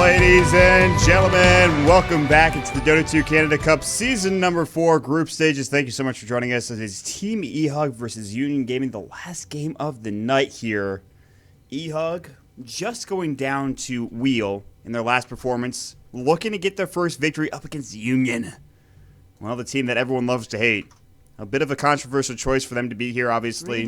Ladies and gentlemen, welcome back. It's the Dota 2 Canada Cup Season number 4 Group Stages. Thank you so much for joining us. It is Team eHug versus Union Gaming, the last game of the night here. eHug just going down to Wheel in their last performance, looking to get their first victory up against Union. Well, the team that everyone loves to hate. A bit of a controversial choice for them to be here, obviously.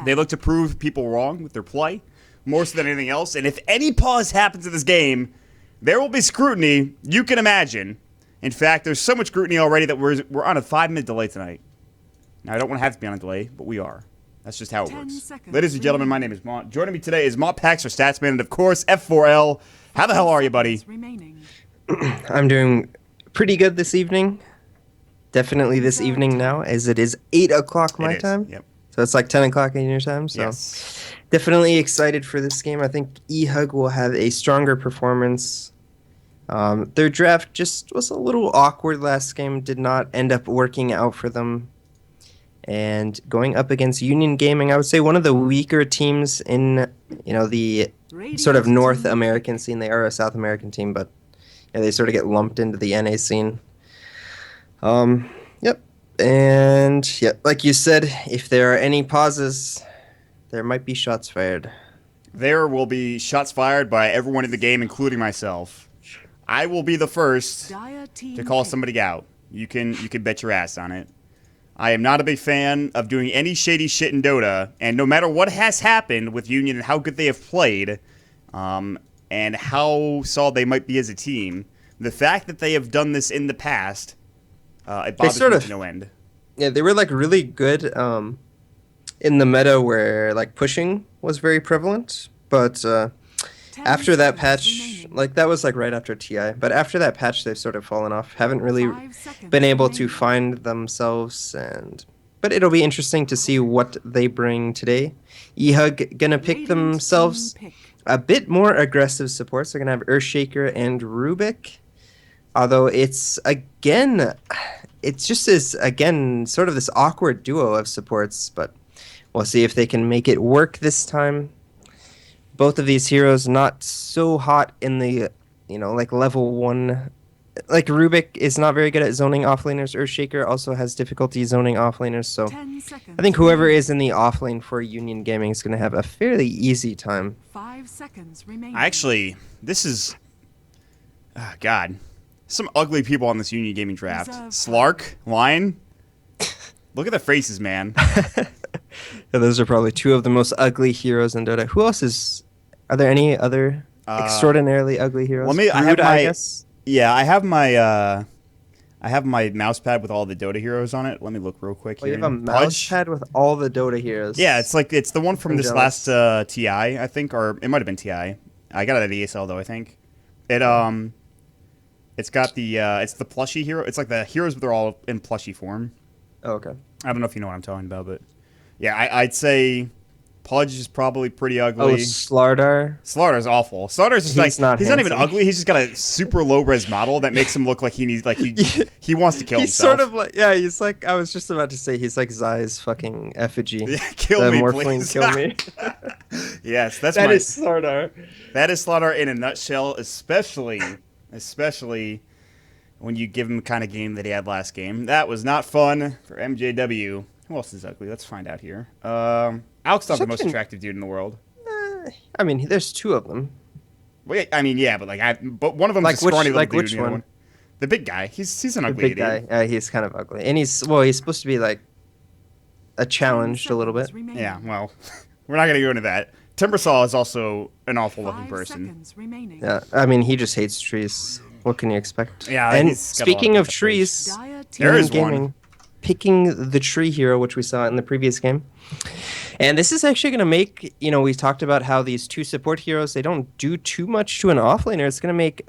They look to prove people wrong with their play, more so than anything else. And if any pause happens in this game, there will be scrutiny, you can imagine. In fact, there's so much scrutiny already that we're on a 5-minute delay tonight. Now, I don't want to have to be on a delay, but we are. That's just how it works. Ladies and gentlemen, my name is Mont. Joining me today is Mont Pax, our Statsman, and of course, F4L. How the hell are you, buddy? I'm doing pretty good this evening. Definitely this evening now, as it is 8 o'clock my time. Yep. So it's like 10 o'clock in your time. So yes. Definitely excited for this game. I think eHug will have a stronger performance. Their draft just was a little awkward last game. Did not end up working out for them. And going up against Union Gaming, I would say one of the weaker teams in the sort of North American scene. They are a South American team, but they sort of get lumped into the NA scene. Yep. And yeah, like you said, if there are any pauses, there might be shots fired. There will be shots fired by everyone in the game, including myself. I will be the first to call somebody out. You can bet your ass on it. I am not a big fan of doing any shady shit in Dota, and no matter what has happened with Union and how good they have played, and how solid they might be as a team, the fact that they have done this in the past, it bothers me to no end. Yeah, they were like really good in the meta where like pushing was very prevalent, but after that patch, like that was like right after TI, but after that patch they've sort of fallen off. Haven't really been able to find themselves, but it'll be interesting to see what they bring today. eHug gonna pick themselves a bit more aggressive supports. They're gonna have Earthshaker and Rubik. Although it's just sort of this awkward duo of supports, but we'll see if they can make it work this time. Both of these heroes not so hot in the, like level 1. Like Rubik is not very good at zoning offlaners. Earthshaker also has difficulty zoning offlaners, so I think whoever is in the offlane for Union Gaming is going to have a fairly easy time. 5 seconds remaining. Actually, this is... Oh, God. Some ugly people on this Union Gaming draft. Slark, Lion. Look at the faces, man. Yeah, those are probably two of the most ugly heroes in Dota. Who else is... Are there any other extraordinarily ugly heroes? Well, I have my mouse pad with all the Dota heroes on it. Let me look real quick here. You have a mouse pad with all the Dota heroes? Yeah, it's the one from this last TI, I think, or it might have been TI. I got it at ESL though, I think. It's got it's the plushie hero. It's like the heroes, but they're all in plushie form. Oh, okay. I don't know if you know what I'm talking about, but yeah, I'd say Pudge is probably pretty ugly. Oh, Slardar? Slardar's awful. Slardar's just he's not even ugly. He's just got a super low res model that makes him look like he needs he wants to kill himself. He's sort of like he's like I was just about to say he's like Zai's fucking effigy. Yeah, kill me, Morphling, please. Kill me. Yes, that is Slardar. That is Slardar in a nutshell, especially when you give him the kind of game that he had last game. That was not fun for MJW. Who else is ugly? Let's find out here. Alex not the most attractive dude in the world. I mean, there's two of them. Well, yeah, I mean, yeah, but one of them is a scrawny little dude. Which one? The big guy. He's an ugly dude. The big guy. He's kind of ugly, and he's supposed to be like a challenged a little bit. Yeah, well, we're not gonna go into that. Timbersaw is also an awful looking person. Yeah, I mean, he just hates trees. What can you expect? Yeah, and speaking of trees, there is Gaming one. Picking the tree hero, which we saw in the previous game. And this is actually going to make, we talked about how these two support heroes, they don't do too much to an offlaner. It's going to make,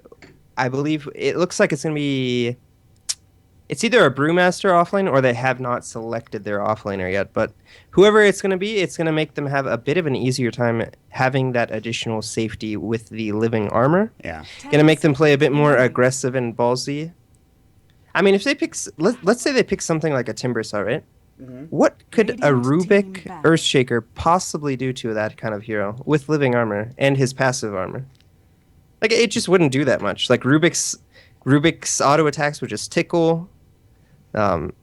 I believe, it looks like it's going to be, it's either a Brewmaster offlane or they have not selected their offlaner yet. But whoever it's going to be, it's going to make them have a bit of an easier time having that additional safety with the living armor. Yeah. Going to make them play a bit more aggressive and ballsy. I mean, if they pick, let's say they pick something like a Timbersaw, right? Mm-hmm. What could a Rubik Earthshaker possibly do to that kind of hero with living armor and his passive armor? Like it just wouldn't do that much. Like Rubik's auto attacks would just tickle. And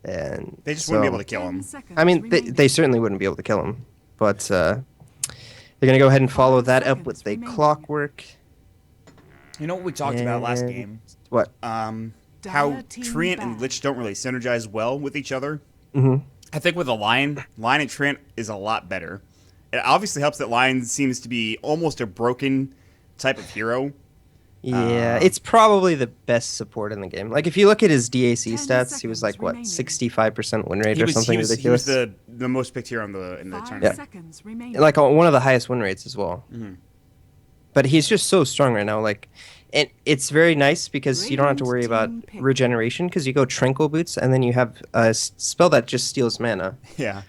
They just wouldn't be able to kill him. I mean, they certainly wouldn't be able to kill him, but they're gonna go ahead and follow that up with a clockwork. You know what we talked about last game? What? How Treant and Lich don't really synergize well with each other. Mm-hmm. I think with a Lion and Treant is a lot better. It obviously helps that Lion seems to be almost a broken type of hero. Yeah, it's probably the best support in the game. Like, if you look at his DAC stats, he was like, what, 65% win rate or something ridiculous? He was the most picked hero in the tournament. Yeah. Like, one of the highest win rates as well. Mm-hmm. But he's just so strong right now. Like, and it's very nice because you don't have to worry about regeneration because you go Tranquil Boots and then you have a spell that just steals mana. Yeah.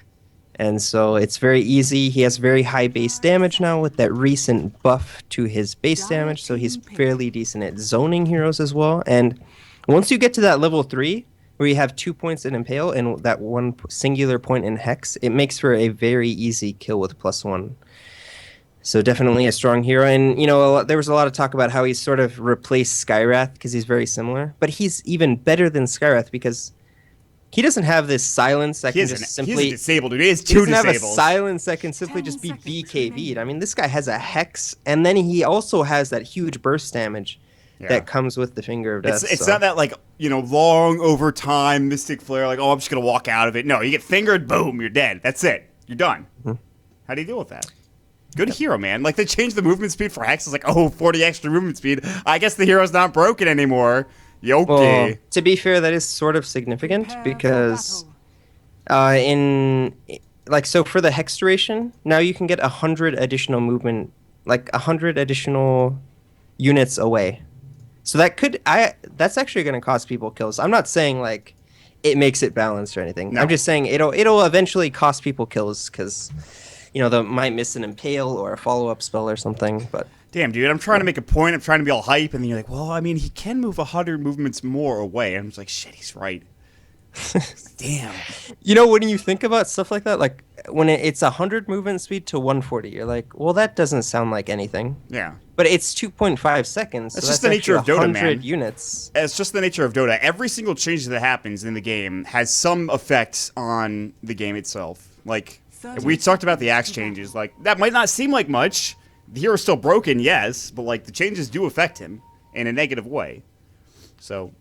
And so it's very easy. He has very high base damage now with that recent buff to his base damage, so he's fairly decent at zoning heroes as well. And once you get to that level 3, where you have 2 points in Impale and that one singular point in Hex, it makes for a very easy kill with +1. So definitely a strong hero. And, you know, there was a lot of talk about how he's sort of replaced Skywrath because he's very similar. But he's even better than Skywrath because he doesn't have this silence that can just simply... He's disabled, dude. He is too disabled. He doesn't have a silence that can simply just be BKB'd. I mean, this guy has a Hex, and then he also has that huge burst damage that comes with the Finger of Death. It's not that, like, you know, long overtime Mystic Flare, like, oh, I'm just going to walk out of it. No, you get fingered, boom, you're dead. That's it. You're done. Mm-hmm. How do you deal with that? Good hero, man. Like, they changed the movement speed for Hex. It's like, oh, 40 extra movement speed. I guess the hero's not broken anymore. Okay. Well, to be fair, that is sort of significant because so for the Hex duration, now you can get 100 additional movement, like 100 additional units away. So that's actually going to cost people kills. I'm not saying like it makes it balanced or anything. No. I'm just saying it'll eventually cost people kills because, you know, they might miss an Impale or a follow-up spell or something, but... Damn, dude, I'm trying to make a point. I'm trying to be all hype, and then you're like, well, I mean, he can move 100 movements more away. And I'm just like, shit, he's right. Damn. You know, when you think about stuff like that, like, when it's 100 movement speed to 140, you're like, well, that doesn't sound like anything. Yeah. But it's 2.5 seconds, That's just the nature of Dota, man. Units. It's just the nature of Dota. Every single change that happens in the game has some effect on the game itself. Like, we talked about the axe changes. Like, that might not seem like much. The hero's still broken, yes, but like the changes do affect him in a negative way. So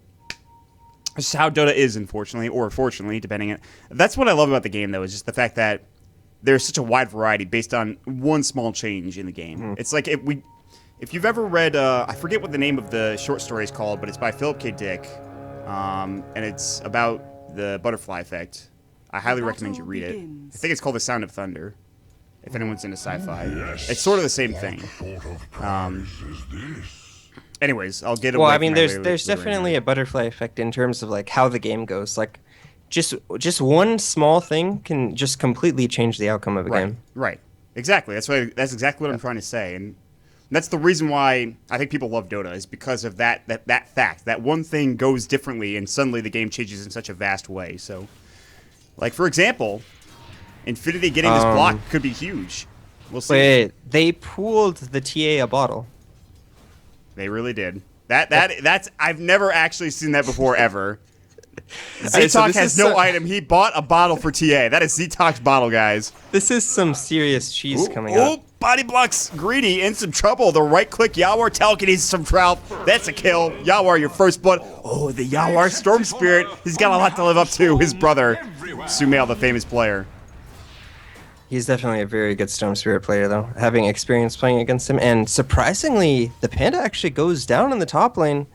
that's just how Dota is, unfortunately, or fortunately, depending on. That's what I love about the game, though, is just the fact that there's such a wide variety based on one small change in the game. Mm. It's like if you've ever read, I forget what the name of the short story is called, but it's by Philip K. Dick, and it's about the butterfly effect. I highly recommend you read it. I think it's called The Sound of Thunder. If anyone's into sci-fi, it's sort of the same thing. Anyways, I'll get away. Well, I mean, there's definitely a butterfly effect in terms of like how the game goes. Like, just one small thing can just completely change the outcome of a game. Right. Exactly. That's exactly what I'm trying to say, and that's the reason why I think people love Dota is because of that fact. That one thing goes differently, and suddenly the game changes in such a vast way. So, like for example. Infinity getting this block could be huge. We'll see. Wait, they pooled the TA a bottle. They really did. That's I've never actually seen that before ever. Ztalk has no item. He bought a bottle for TA. That is Ztalk's bottle, guys. This is some serious cheese coming up. Oh, body blocks Greedy in some trouble. The right click Yawar telekinesis some trout. That's a kill. Yawar, your first blood. Oh, the Yawar Storm Spirit. He's got a lot to live up to. His brother, Sumail, the famous player. He's definitely a very good Storm Spirit player, though, having experience playing against him. And surprisingly, the Panda actually goes down in the top lane.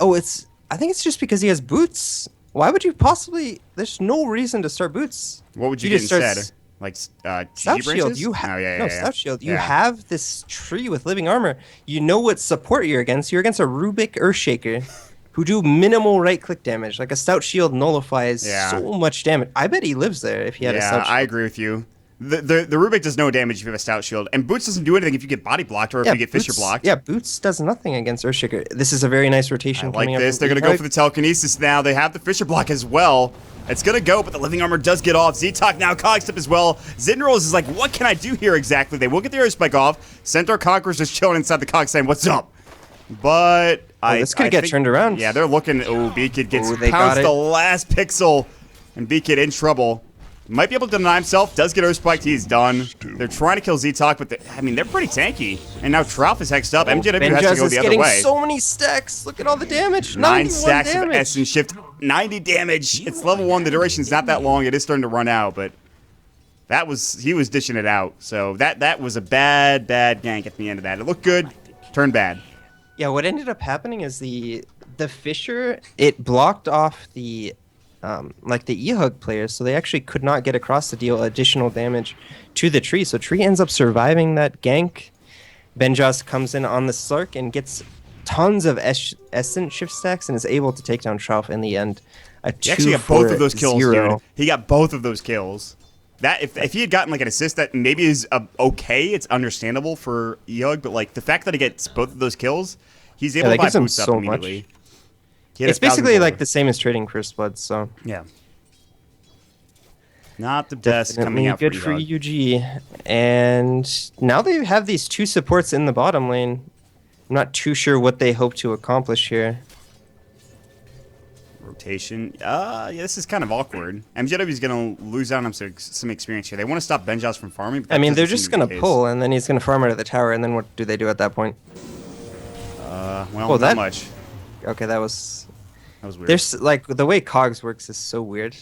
Oh, I think it's just because he has boots. Why would you possibly... There's no reason to start boots. What would you get instead? Like Stout Shield. Stout Shield. You have this tree with living armor. You know what support you're against. You're against a Rubik Earthshaker who do minimal right-click damage. Like a Stout Shield nullifies so much damage. I bet he lives there if he had a Stout Shield. I agree with you. The Rubik does no damage if you have a Stout Shield, and Boots doesn't do anything if you get body blocked or if you get Fissure blocked. Yeah, Boots does nothing against Earthshaker. This is a very nice rotation. I like this. They're going to go for the Telekinesis now. They have the Fissure block as well. It's going to go, but the Living Armor does get off. Z-Talk now cogs up as well. Zinrose is like, what can I do here exactly? They will get the Air Spike off. Centaur Conqueror's just chilling inside the cog saying, what's up? But this could get turned around. Yeah, they're looking. Oh, B-Kid gets pounced the last pixel, and B-Kid in trouble. Might be able to deny himself. Does get Earthspiked. He's done. They're trying to kill Z-Talk, but they're pretty tanky. And now Trouf is hexed up. MJW has to go the other way. Getting so many stacks. Look at all the damage. 9 stacks damage. of Essence Shift. 90 damage. It's level 1. The duration's not that long. It is starting to run out, but he was dishing it out. So that was a bad gank at the end of that. It looked good. Turned bad. Yeah, what ended up happening is the Fissure, it blocked off the like the eHug players, so they actually could not get across to deal additional damage to the tree. So tree ends up surviving that gank. Benjas comes in on the Slark and gets tons of Essence Shift stacks and is able to take down Trouf in the end. He actually got both of those kills, dude. He got both of those kills. That if he had gotten like an assist that maybe is okay, it's understandable for eHug, but like the fact that he gets both of those kills, he's able to buy boosts up immediately. It's basically like the same as trading First Blood, so yeah. Not the best coming out good for UG. And now they have these 2 supports in the bottom lane. I'm not too sure what they hope to accomplish here. Rotation. Yeah, this is kind of awkward. MJW is going to lose out on some experience here. They want to stop Benjas from farming. But I mean, they're just going to pull, and then he's going to farm out of the tower, and then what do they do at that point? Well, not much. Okay, that was weird. There's like the way cogs works is so weird.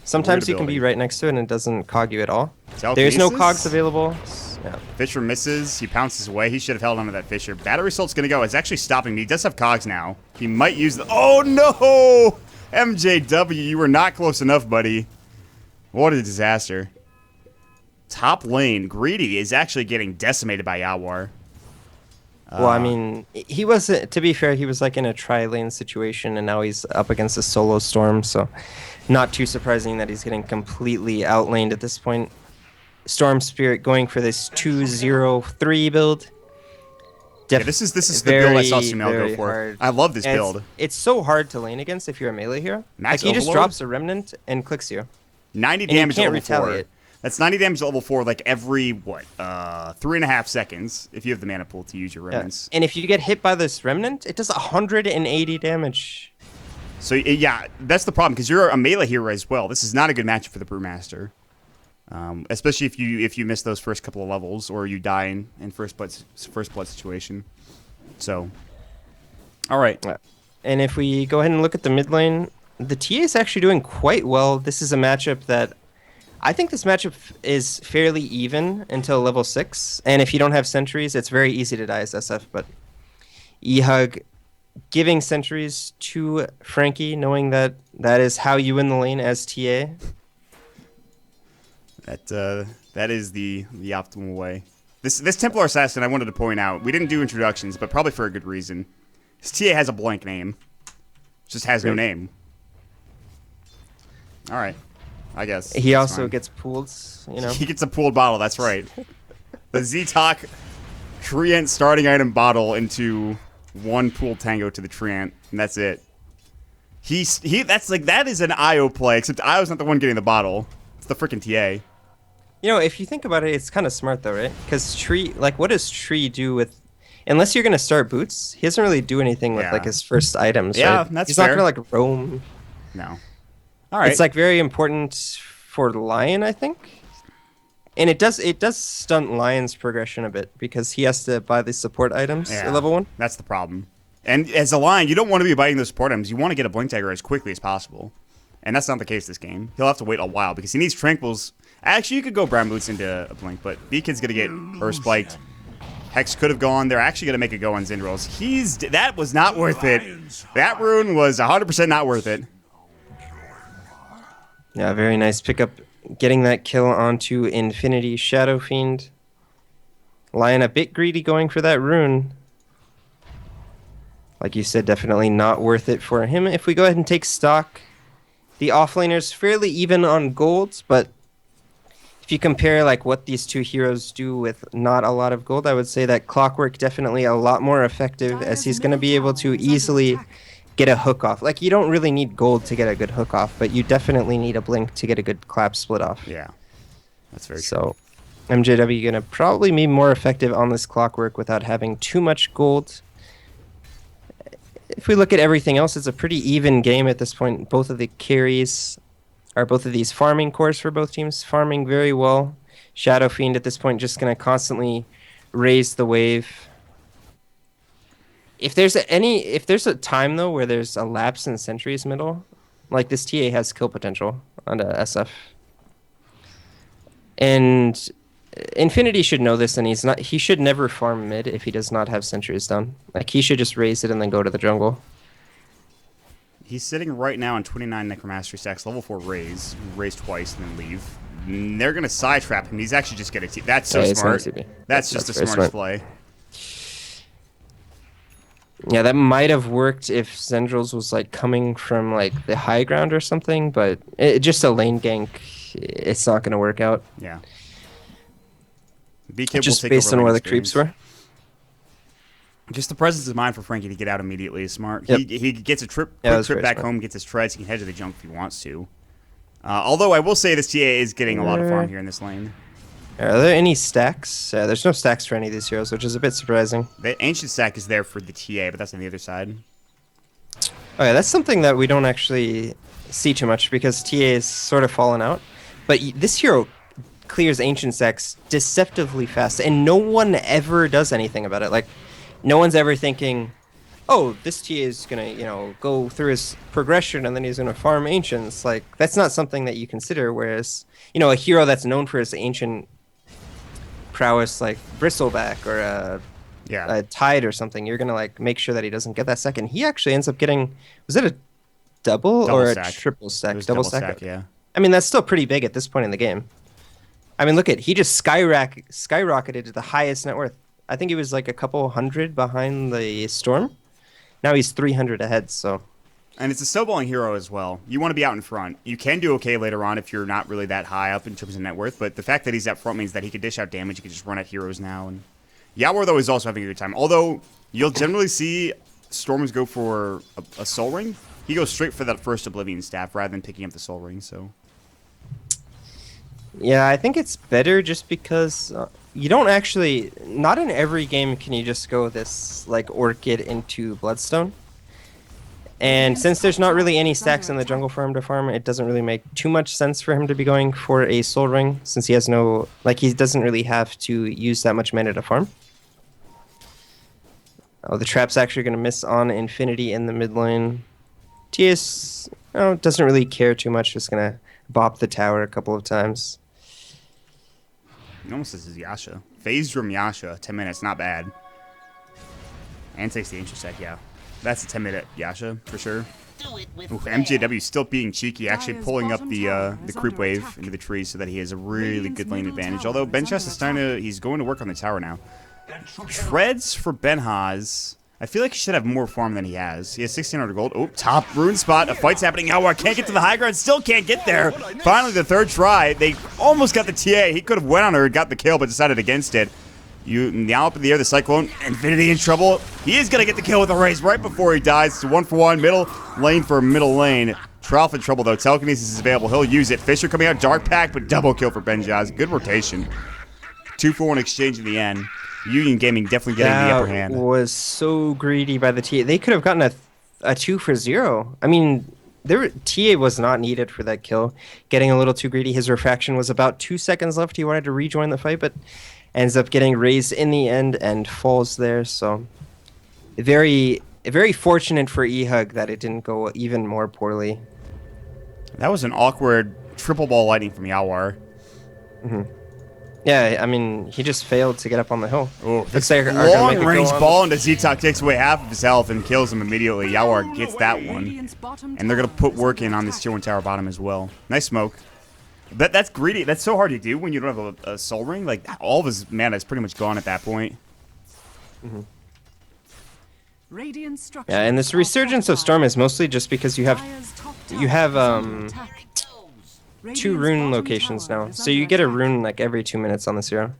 Sometimes you can be right next to it and it doesn't cog you at all. There's no cogs available. Yeah. Fissure misses. He pounces away. He should have held onto that Fissure. Battery Assault's going to go. It's actually stopping me. He does have cogs now. He might use the... Oh, no! MJW, you were not close enough, buddy. What a disaster. Top lane. Greedy is actually getting decimated by Yawar. Well, I mean, he was, to be fair, he was like in a tri-lane situation, and now he's up against a solo Storm, so not too surprising that he's getting completely outlaned at this point. Storm Spirit going for this 2-0-3 build. Yeah, this is the build I saw Sumail go for. Hard. I love this build. It's so hard to lane against if you're a melee hero. Like, he just drops a Remnant and clicks you. 90 damage at level 4. That's 90 damage at level 4, like every, 3.5 seconds, if you have the mana pool to use your remnants. Yeah. And if you get hit by this Remnant, it does 180 damage. So, yeah, that's the problem, because you're a melee hero as well. This is not a good matchup for the Brewmaster. Especially if you miss those first couple of levels, or you die in first blood situation. So, all right. And if we go ahead and look at the mid lane, the TA is actually doing quite well. This is a matchup that... I think this matchup is fairly even until level 6, and if you don't have sentries, it's very easy to die as SF, but eHug giving sentries to Frankie, knowing that that is how you win the lane as TA. That is the optimal way. This Templar Assassin, I wanted to point out, we didn't do introductions, but probably for a good reason. His TA has a blank name. Just has no name. All right. I guess. He also gets pooled, you know. He gets a pooled bottle, that's right. The Z-Talk Treant starting item bottle into one pooled tango to the Treant, and that's it. That is an IO play, except IO's not the one getting the bottle. It's the freaking TA. You know, if you think about it, it's kind of smart though, right? Because Tree, like, what does Tree do with... Unless you're going to start boots, he doesn't really do anything with, like, his first items, yeah, right? That's He's fair. not going to, like, roam. No. All right. It's like very important for Lion, I think, and it does stunt Lion's progression a bit because he has to buy the support items at level 1. That's the problem. And as a Lion, you don't want to be buying those support items. You want to get a Blink Dagger as quickly as possible, and that's not the case this game. He'll have to wait a while because he needs Tranquils. Actually, you could go Brown Boots into a Blink, but B-Kid's gonna get Earth Spiked. Hex could have gone. They're actually gonna make a go on Zindros. That was not worth it. That rune was 100% not worth it. Yeah, very nice pickup. Getting that kill onto Infinity Shadow Fiend. Lion a bit greedy going for that rune. Like you said, definitely not worth it for him. If we go ahead and take stock, the offlaner's fairly even on golds, but if you compare like what these two heroes do with not a lot of gold, I would say that Clockwork definitely a lot more effective, as he's going to be able to easily get a hook off. Like, you don't really need gold to get a good hook off, but you definitely need a blink to get a good clap split off. Yeah, that's very true. So MJW going to probably be more effective on this Clockwork without having too much gold. If we look at everything else, it's a pretty even game at this point. Both of the carries are both of these farming cores for both teams, farming very well. Shadow Fiend at this point just going to constantly raise the wave. If there's a time though where there's a lapse in Sentry's middle, like this TA has kill potential on the SF. And Infinity should know this, and he should never farm mid if he does not have sentries down. Like, he should just raise it and then go to the jungle. He's sitting right now on 29 Necromastery stacks, level 4 raise twice and then leave. And they're gonna side trap him. He's actually just getting that's so smart. That's just the smartest play. Yeah, that might have worked if Zendrils was like coming from like the high ground or something, but just a lane gank, it's not gonna work out. Yeah. Just based on where the creeps were. Just the presence of mind for Frankie to get out immediately is smart. Yep. He gets a quick trip back home, gets his treads, he can head to the junk if he wants to. Although I will say this TA is getting a lot of farm here in this lane. Are there any stacks? There's no stacks for any of these heroes, which is a bit surprising. The ancient stack is there for the TA, but that's on the other side. Oh yeah, that's something that we don't actually see too much because TA is sort of fallen out. But this hero clears ancient stacks deceptively fast, and no one ever does anything about it. Like, no one's ever thinking, oh, this TA is gonna, go through his progression and then he's gonna farm ancients. Like, that's not something that you consider. Whereas, a hero that's known for his ancient prowess, like Bristleback or a Tide or something, you're gonna like make sure that he doesn't get that second. He actually ends up getting, was it a double or stack. A triple stack? Double stack, yeah. I mean, that's still pretty big at this point in the game. I mean, look he just skyrocketed to the highest net worth. I think he was like a couple hundred behind the Storm. Now he's 300 ahead, so. And it's a snowballing hero as well. You want to be out in front. You can do okay later on if you're not really that high up in terms of net worth, but the fact that he's out front means that he can dish out damage, he can just run at heroes now. And Yawar, though, is also having a good time. Although, you'll generally see Stormers go for a Soul Ring. He goes straight for that first Oblivion Staff rather than picking up the Soul Ring, so. Yeah, I think it's better just because you don't actually, not in every game can you just go this like Orchid into Bloodstone. And since there's not really any stacks in the jungle for him to farm, it doesn't really make too much sense for him to be going for a Soul Ring, since he has no, like, he doesn't really have to use that much mana to farm. Oh, the trap's actually going to miss on Infinity in the mid lane. TS doesn't really care too much, just going to bop the tower a couple of times. Almost this is Yasha. Phased from Yasha, 10 minutes, not bad. And takes the ancient stack, yeah. That's a 10-minute Yasha, for sure. MJW still being cheeky, actually pulling up the creep wave into the trees so that he has a really good lane advantage. Although Benchas is he's going to work on the tower now. Treads for Benhaz. I feel like he should have more farm than he has. He has 1,600 gold. Oh, top rune spot. A fight's happening. Yawar can't get to the high ground. Still can't get there. Finally, the third try. They almost got the TA. He could have went on her and got the kill, but decided against it. Now up in the air, the Cyclone. Infinity in trouble. He is going to get the kill with a raise right before he dies. It's 1-for-1. Middle lane for middle lane. Trough in trouble, though. Telekinesis is available. He'll use it. Fisher coming out. Dark Pact, but double kill for Benjaz. Good rotation. 2-for-1 exchange in the end. Union Gaming definitely getting the upper hand. That was so greedy by the TA. They could have gotten a 2-for-0. I mean, TA was not needed for that kill. Getting a little too greedy. His refraction was about 2 seconds left. He wanted to rejoin the fight, but ends up getting raised in the end and falls there. So very fortunate for eHug that it didn't go even more poorly. That was an awkward triple ball lightning from Yawar. Mm-hmm. Yeah, I mean, he just failed to get up on the hill. Oh, this long-range ball into Z-Talk takes away half of his health and kills him immediately. Yawar gets that one. And they're going to put work in on this tier 1 tower bottom as well. Nice smoke. That's greedy. That's so hard to do when you don't have a Soul Ring. Like, all of his mana is pretty much gone at that point. Mm-hmm. Yeah, and this resurgence of Storm is mostly just because you have 2 rune locations now. So you get a rune like every 2 minutes on this hero.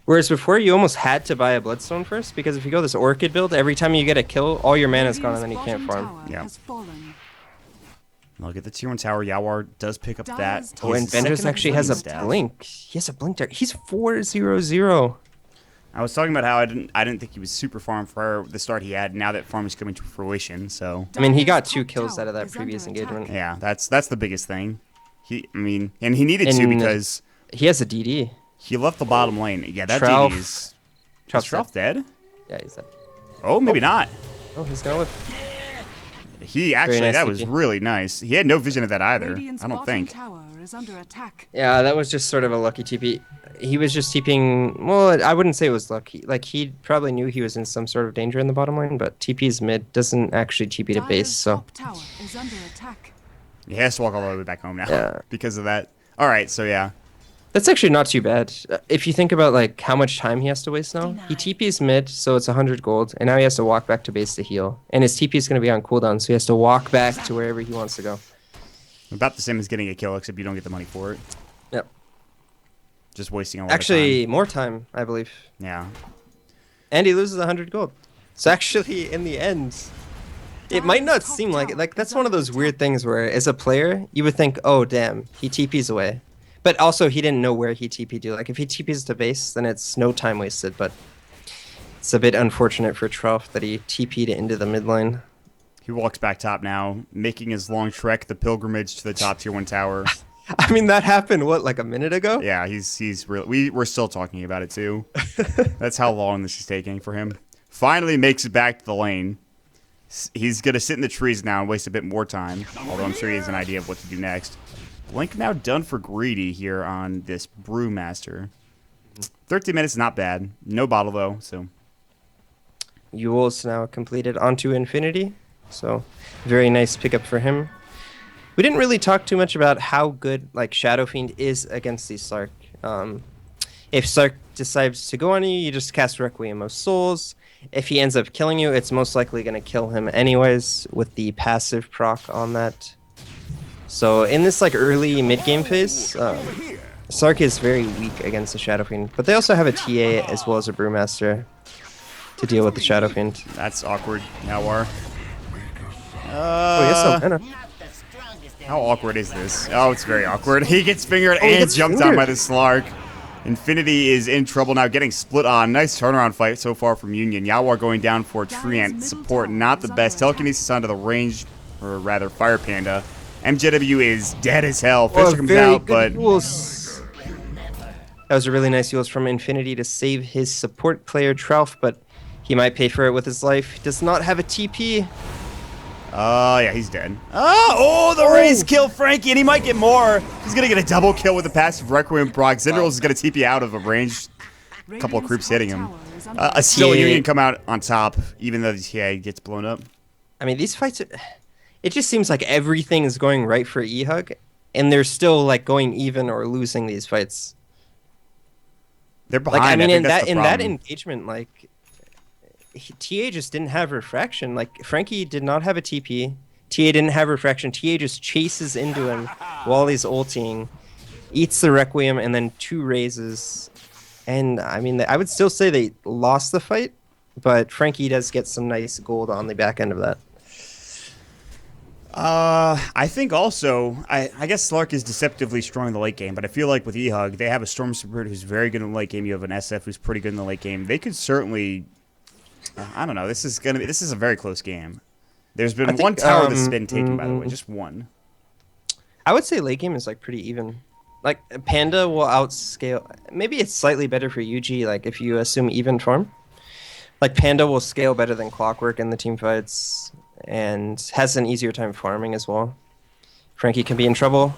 Whereas before, you almost had to buy a Bloodstone first, because if you go this Orchid build, every time you get a kill, all your mana's gone and then you can't farm. Yeah. I'll get the tier 1 tower. Yawar does pick up that. Oh, and Vendors actually has a blink. He has a blink there. He's 4-0-0. I was talking about how I didn't think he was super farm for the start he had. Now that farm is coming to fruition, so I mean, he got 2 kills out of that previous engagement. yeah, that's the biggest thing. And he needed to, because he has a DD. He left the bottom lane. Yeah, that Trough. DD is Trough dead? Yeah, he's dead. Oh, maybe not. Oh, he's gonna live. He actually, nice that was TP. really nice. He had no vision of that either, I don't think. Yeah, that was just sort of a lucky TP. He was just TPing. Well, I wouldn't say it was lucky. Like, he probably knew he was in some sort of danger in the bottom lane, but TP's mid doesn't actually TP to base, so. He has to walk all the way back home now Yeah. because of that. All right, so yeah. That's actually not too bad. If you think about like how much time he has to waste now, he TP's mid, so it's 100 gold, and now he has to walk back to base to heal. And his TP is going to be on cooldown, so he has to walk back to wherever he wants to go. About the same as getting a kill, except you don't get the money for it. Yep. Just wasting a lot Actually, of time. more time, I believe. Yeah. And he loses 100 gold. So actually, in the end, it might not seem like it. Like, that's one of those weird things where, as a player, you would think, oh, damn, he TP's away. But also, he didn't know where he TP'd to. Like, if he TP's to base, then it's no time wasted. But it's a bit unfortunate for Trough that he TP'd into the mid lane. He walks back top now, making his long trek, the pilgrimage to the top tier 1 tower. I mean, that happened, what, like a minute ago? Yeah, he's real. We're still talking about it, too. That's how long this is taking for him. Finally makes it back to the lane. He's going to sit in the trees now and waste a bit more time, although I'm sure he has an idea of what to do next. Blink now done for greedy here on this Brewmaster. 13 minutes, not bad. No bottle, though, so. Yule's now completed onto Infinity, so very nice pickup for him. We didn't really talk too much about how good like Shadow Fiend is against these Sark. If Sark decides to go on you, you just cast Requiem of Souls. If he ends up killing you, it's most likely going to kill him anyways with the passive proc on that. So in this like early mid-game phase, Sark is very weak against the Shadow Fiend, but they also have a TA as well as a Brewmaster to deal with the Shadow Fiend. That's awkward, Yawar. Oh, yes, so mana. How awkward is this? Oh, it's very awkward. He gets fingered and jumped on by the Slark. Infinity is in trouble now, getting split on. Nice turnaround fight so far from Union. Yawar going down for Treant. Support not the best. Telekinesis onto the range, or rather Fire Panda. MJW is dead as hell. Fisher comes out, but... That was a really nice use from Infinity to save his support player Trough, but he might pay for it with his life. He does not have a TP. Yeah, he's dead. Oh, the raise kill Frankie, and he might get more. He's going to get a double kill with the passive Requiem proc. Zyndaros is going to TP out of a range. A couple of creeps hitting him. Still Union come out on top, even though the TA gets blown up. I mean, these fights... It just seems like everything is going right for eHug, and they're still like going even or losing these fights. They're behind. Like, I mean, in that engagement, like TA just didn't have refraction. Like Frankie did not have a TP. TA didn't have refraction. TA just chases into him while he's ulting, eats the Requiem, and then 2 raises. And I mean, I would still say they lost the fight, but Frankie does get some nice gold on the back end of that. I think also, I guess Slark is deceptively strong in the late game, but I feel like with eHug, they have a Storm Spirit who's very good in the late game. You have an SF who's pretty good in the late game. They could certainly, I don't know. This is a very close game. There's been one tower that's been taken, by the way, just one. I would say late game is like pretty even. Like Panda will outscale. Maybe it's slightly better for UG. Like if you assume even farm, like Panda will scale better than Clockwork in the team fights. And has an easier time farming as well. Frankie can be in trouble.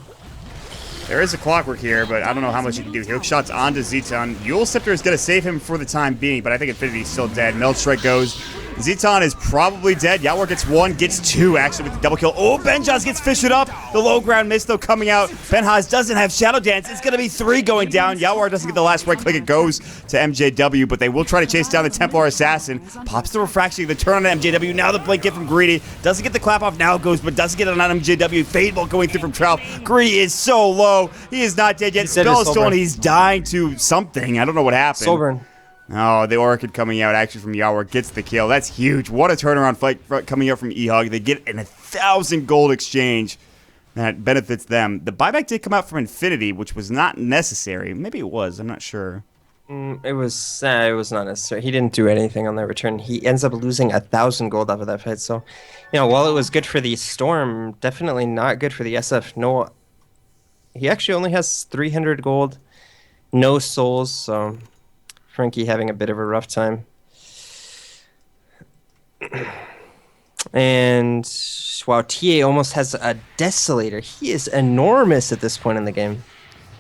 There is a Clockwork here, but I don't know how much you can do. Hook shots onto Zeton. Yule Scepter is going to save him for the time being, but I think Infinity's still dead. Meld Strike goes. Zeton is probably dead. Yawar gets 1, gets 2 actually with the double kill. Oh, Benjaz gets fished up. The low ground miss though coming out. Benhaz doesn't have Shadow Dance. It's going to be 3 going down. Yawar doesn't get the last right click. It goes to MJW, but they will try to chase down the Templar Assassin. Pops the refraction, the turn on MJW. Now the blink hit from Greedy. Doesn't get the clap off, now goes, but doesn't get it on MJW. Fadeball going through from Trout. Greedy is so low. He is not dead yet. Spellstone, he's dying to something. I don't know what happened. Soulburn. Oh, the Orchid coming out actually from Yawar gets the kill. That's huge. What a turnaround fight coming out from eHug. They get an 1,000 gold exchange. That benefits them. The buyback did come out from Infinity, which was not necessary. Maybe it was. I'm not sure. It was not necessary. He didn't do anything on that return. He ends up losing 1,000 gold off of that fight. So, while it was good for the Storm, definitely not good for the SF. No, he actually only has 300 gold, no souls. So, Frankie having a bit of a rough time. And wow, TA almost has a Desolator. He is enormous at this point in the game.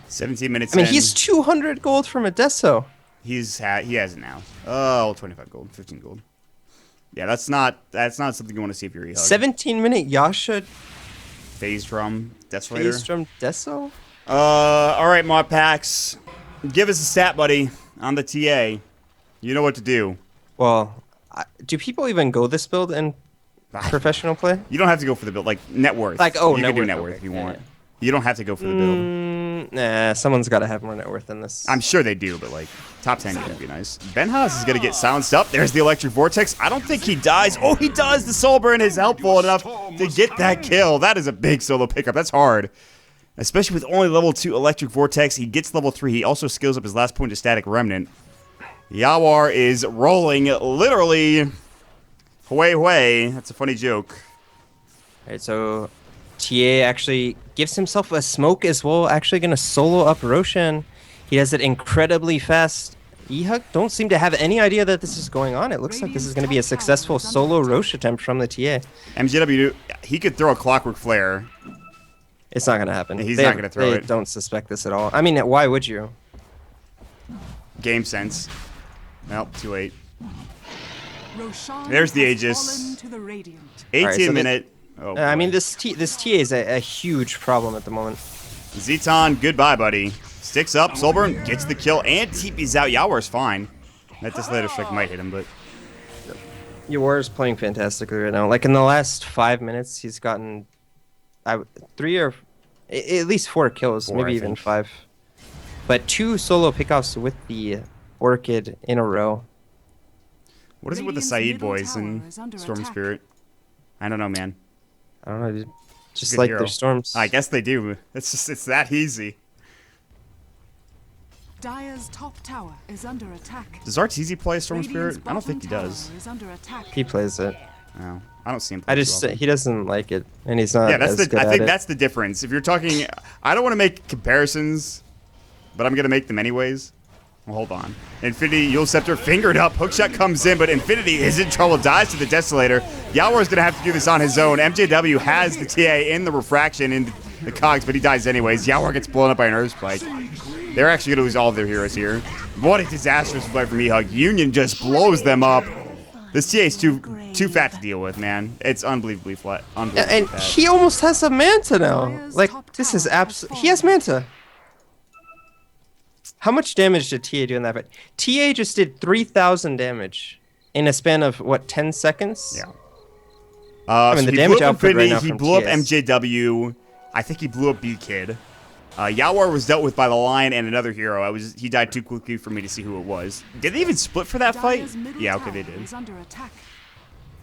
17 minutes. I mean, he's 200 gold from a Deso. He has it now. Oh, 25 gold, 15 gold. Yeah, that's not something you want to see if you're eHug. 17-minute Yasha. Phase Drum, Desolator. Phase Drum Deso. All right, Mod Packs, give us a stat, buddy, on the TA. You know what to do. Well, do people even go this build in professional play? You don't have to go for the build, like net worth. Like, oh, you net can do worth, net worth okay. if you want. Yeah. You don't have to go for the build. Nah, someone's got to have more net worth than this. I'm sure they do, but like top 10 would be nice. Benhaz is gonna get silenced up. There's the electric vortex. I don't think he dies. Oh, he does. The soul burn is helpful enough to get that kill. That is a big solo pickup. That's hard, especially with only level 2 electric vortex. He gets level 3. He also skills up his last point to static remnant. Yawar is rolling literally. Hway. That's a funny joke. All right, so TA actually gives himself a smoke as well. Actually going to solo up Roshan. He does it incredibly fast. eHug don't seem to have any idea that this is going on. It looks like this is going to be a successful solo Rosh attempt from the TA. MJW, he could throw a clockwork flare. It's not going to happen. He's not going to throw it. They don't suspect this at all. I mean, why would you? Game sense. Well, too late. There's the Aegis. 18 minute. Oh, I mean, this TA is a huge problem at the moment. Zeton, goodbye, buddy. Sticks up, Soulburn gets the kill and TP's out. Yawar's fine. That Desolator Strike might hit him, but... Yawar is playing fantastically right now. Like, in the last 5 minutes, he's gotten 3 or... at least 4 kills, 4, maybe even 5. But 2 solo pickoffs with the Orchid in a row. What is it with the Saeed boys and Storm Spirit? I don't know, man. I don't know, dude. Just like their storms. I guess they do. It's that easy. Dire's top tower is under attack. Does Arteezy play Storm Spirit? I don't think he does. He plays it. No, I don't see him play he doesn't like it, and he's not. Yeah, I think that's the difference. If you're talking, I don't want to make comparisons, but I'm gonna make them anyways. Well, hold on. Infinity, Yule Scepter, fingered up. Hookshot comes in, but Infinity is in trouble. Dies to the Desolator. Yawar's going to have to do this on his own. MJW has the TA in the refraction in the cogs, but he dies anyways. Yawar gets blown up by an Earth Spike. They're actually going to lose all of their heroes here. What a disastrous play from eHug. Union just blows them up. This TA is too fat to deal with, man. It's unbelievably flat. And he almost has a Manta now. Like, this is he has Manta. How much damage did TA do in that fight? TA just did 3,000 damage in a span of, what, 10 seconds? Yeah. I mean, the damage output right now he from blew up TA is... MJW. I think he blew up B-Kid. Yawar was dealt with by the Lion and another hero. He died too quickly for me to see who it was. Did they even split for that fight? Yeah, okay, they did.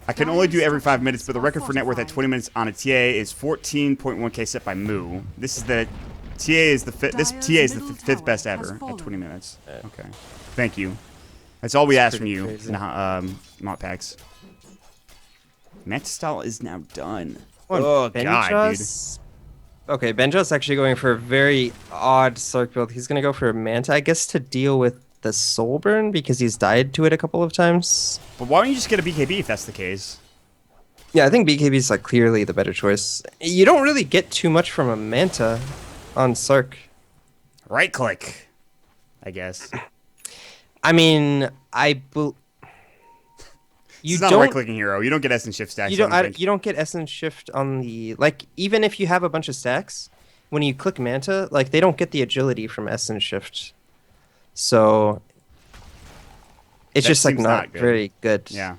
I can only do every 5 minutes, but the record for net worth at 20 minutes on a TA is 14.1k set by Moo. This TA is the fifth best ever at 20 minutes. Okay, thank you. That's all we ask from you, Mott Packs. Match style is now done. Oh god, dude. Okay, Benja's actually going for a very odd Sark build. He's gonna go for a Manta, I guess, to deal with the Soul Burn because he's died to it a couple of times. But why don't you just get a BKB if that's the case? Yeah, I think BKB is like clearly the better choice. You don't really get too much from a Manta on Sark. Right click, I guess. I mean, You It's not a don't. right-clicking hero. You don't get Essence Shift stacks. You don't. I don't think. You don't get essence shift on the like. Even if you have a bunch of stacks, when you click Manta, like they don't get the agility from essence shift. So it's That just like seems not not good. very good. Yeah.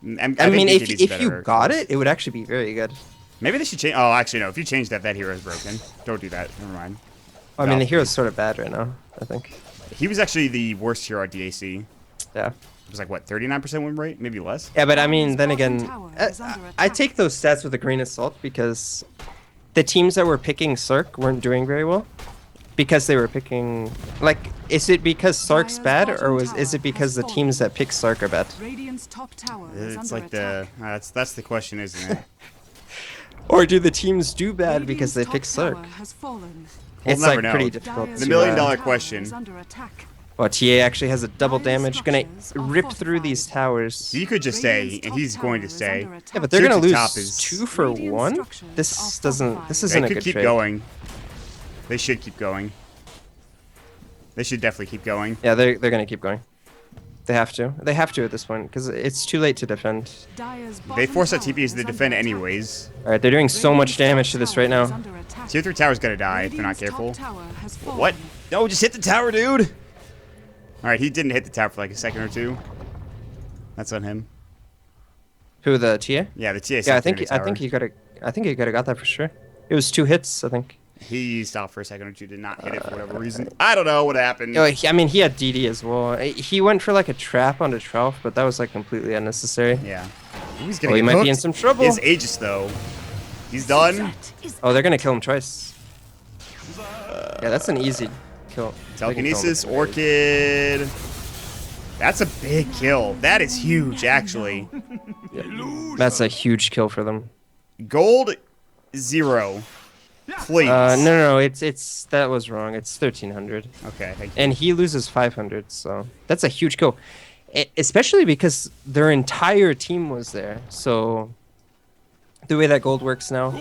I mean, if BKB's if you better got choice. it, it would actually be very good. Maybe they should change. Oh, actually, no. If you change that, that hero is broken. Don't do that. Never mind. I mean, the Valkyrie. hero's sort of bad right now, I think. He was actually the worst hero at DAC. Yeah. It was like, what, 39% win rate? Maybe less? Yeah, but I mean, then Bottom again, tower I, is under I attack. take those stats with a grain of salt because the teams that were picking Sark weren't doing very well. Because they were picking... Like, is it because Sark's Dire's bad, bottom or is tower it because has the fallen. teams that pick Sark are bad? Radiant's top tower is It's under like the... attack. that's the question, isn't it? Or do the teams do bad because they Radiant's pick top Sark? tower has fallen. We'll It's never like know. pretty difficult Dire's The to... million-dollar tower question. is under attack. Well, TA actually has a double Dire's damage, gonna structures are rip through these fortified. towers. He could just stay, Radiant's and top he's going to tower is stay. under attack. Yeah, but they're Two gonna to lose top is- 2 for Radiant's 1? structures This are doesn't... fortified. This They isn't a could good keep trade. going. They should keep going. They should definitely keep going. Yeah, they're gonna keep going. They have to. They have to at this point, because it's too late to defend. Dire's They bottom force that tower TPs is to under defend attack. anyways. Alright, they're doing so much Radiant's damage top to this tower right now. is under attack. Tier 3 tower's gonna die if they're not Radiant's top careful. tower has fallen. What? No, just hit the tower, dude! Alright, he didn't hit the tower for like a second or two. That's on him. Who, the TA? Yeah, the TA. Yeah, I think he could have. I think he could have got that for sure. It was 2 hits, I think. He stopped for a second or two, did not hit it for whatever reason. I don't know what happened. Oh, I mean, he had DD as well. He went for like a trap onto 12, but that was like completely unnecessary. Yeah. Ooh, he's Oh, gonna he get might be in hooked. some trouble. It's Aegis though. He's done. Oh, they're gonna kill him twice. Yeah, that's an easy kill. They can kill him Telekinesis, very easy. Orchid. That's a big kill. That is huge, actually. That's a huge kill for them. Gold 0. Please. No, it's that was wrong. It's 1300, Okay, thank you. and he loses 500, so that's a huge kill, especially because their entire team was there. So the way that gold works now,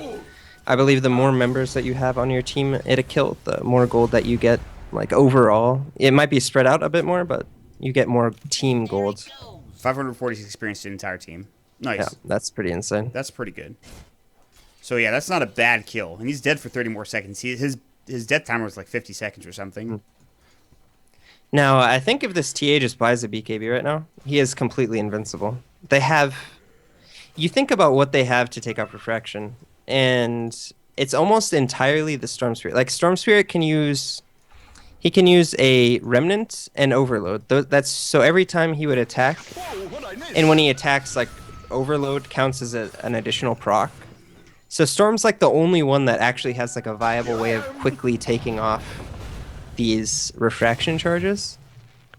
I believe the more members that you have on your team at a kill, the more gold that you get. Like overall, it might be spread out a bit more, but you get more team gold. 546 experience to the entire team. Nice. Yeah, that's pretty insane. That's pretty good. So yeah, that's not a bad kill. And he's dead for 30 more seconds. His death timer was like 50 seconds or something. Now, I think if this TA just buys a BKB right now, he is completely invincible. They have... You think about what they have to take off Refraction, and it's almost entirely the Storm Spirit. Like, Storm Spirit can use... He can use a Remnant and Overload. That's so every time he would attack, and when he attacks, like, Overload counts as an additional proc. So Storm's like the only one that actually has like a viable way of quickly taking off these refraction charges.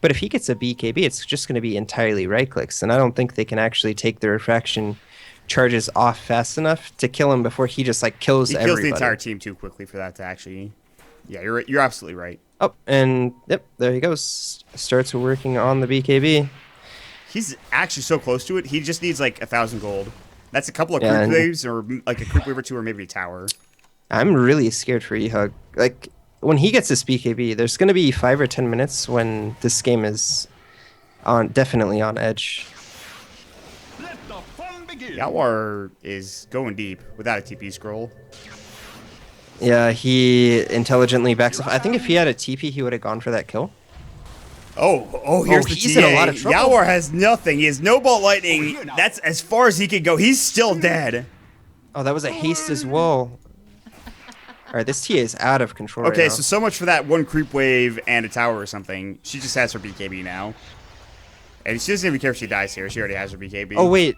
But if he gets a BKB, it's just going to be entirely right clicks, and I don't think they can actually take the refraction charges off fast enough to kill him before he just like kills He everybody. kills the entire team too quickly for that to actually... Yeah, you're right. You're absolutely right. Oh, and yep, there he goes. Starts working on the BKB. He's actually so close to it. He just needs like 1,000 gold. That's a couple of Yeah, creep and- waves or like a creep wave or two or maybe a tower. I'm really scared for eHug. Like, when he gets this BKB, there's going to be 5 or 10 minutes when this game is definitely on edge. Yawar is going deep without a TP scroll. Yeah, he intelligently backs off. I think if he had a TP, he would have gone for that kill. Oh, here's the he's TA. in a lot of trouble. Yawar has nothing. He has no bolt lightning. That's as far as he can go. He's still dead. Oh, that was a haste as well. All right, this TA is out of control Okay, right now. so much for that one creep wave and a tower or something. She just has her BKB now. And she doesn't even care if she dies here. She already has her BKB. Oh, wait.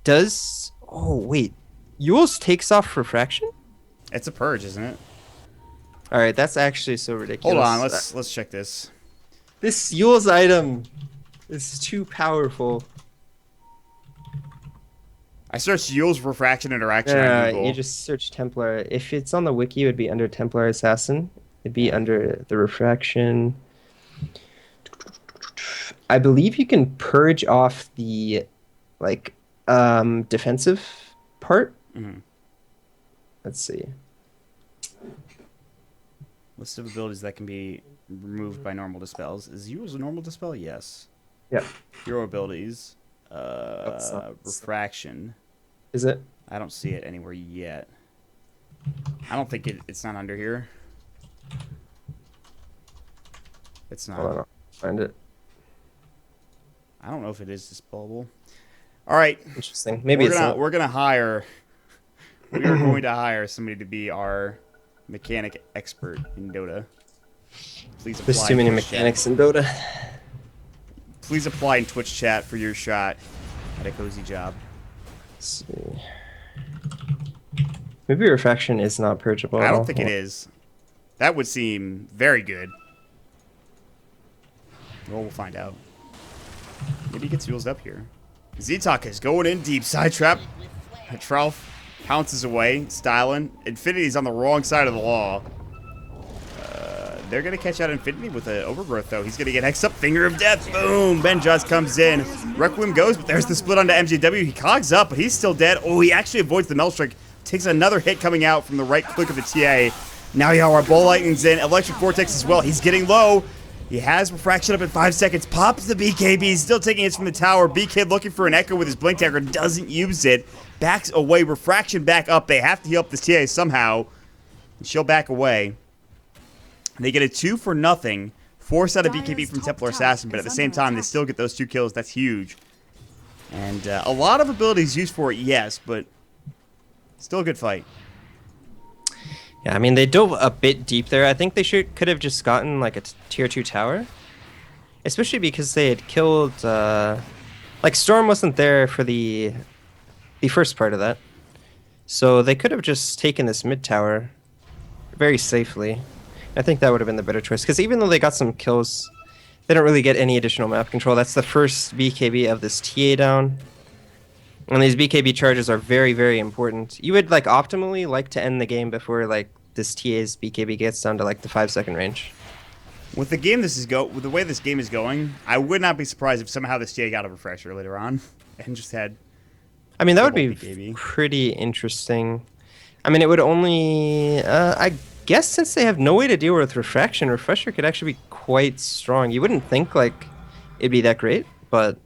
Does... Oh, wait. Yules takes off refraction? It's a purge, isn't it? All right, that's actually so ridiculous. Hold on, let's check this. This Yules item is too powerful. I searched Yule's refraction interaction on Google. You just search Templar. If it's on the wiki, it would be under Templar Assassin. It'd be under the refraction. I believe you can purge off the, like, defensive part. Mhm. Let's see. List of abilities that can be removed by normal dispels. Is Yule's a normal dispel? Yes. Yeah. Hero abilities. That's not- Refraction. Is it? I don't see it anywhere yet. I don't think it's not under here. It's not. Hold on, I'll find it. I don't know if it is dispellable. All right. Interesting. Maybe it's not. We're gonna hire. We are going to hire somebody to be our mechanic expert in Dota. Please apply. There's too many in Twitch chat. mechanics in Dota. Please apply in Twitch chat for your shot at a cozy job. Let's see. Maybe refraction is not purgeable. I don't think it is. That would seem very good. Well, we'll find out. Maybe he gets heals up here. Z-Talk is going in deep. Side trap. Trelf pounces away. Styling. Infinity's on the wrong side of the law. They're going to catch out Infinity with an overgrowth, though. He's going to get X up. Finger of Death. Boom. Benjaz comes in. Requiem goes, but there's the split onto MJW. He cogs up, but he's still dead. Oh, he actually avoids the Melstrike. Takes another hit coming out from the right click of the TA. Now Yawar Bull Lightning's in. Electric Vortex as well. He's getting low. He has Refraction up in 5 seconds. Pops the BKB. He's still taking hits from the tower. BK looking for an Echo with his Blink Dagger. Doesn't use it. Backs away. Refraction back up. They have to heal up this TA somehow. And she'll back away. They get a 2-for-0. Force out a BKB from Templar Assassin, but at the same time, they still get those 2 kills. That's huge. And a lot of abilities used for it, yes, but still a good fight. Yeah, I mean, they dove a bit deep there. I think they could have just gotten like a tier 2 tower. Especially because they had killed... like, Storm wasn't there for the first part of that. So they could have just taken this mid tower very safely. I think that would have been the better choice. Because even though they got some kills, they don't really get any additional map control. That's the first BKB of this TA down. And these BKB charges are very, very important. You would like optimally like to end the game before like this TA's BKB gets down to like the 5-second range. With the way this game is going, I would not be surprised if somehow this TA got a refresher later on and just had. I mean, that would be BKB. pretty interesting. I mean, it would only. I guess since they have no way to deal with refraction, refresher could actually be quite strong. You wouldn't think like it'd be that great, but.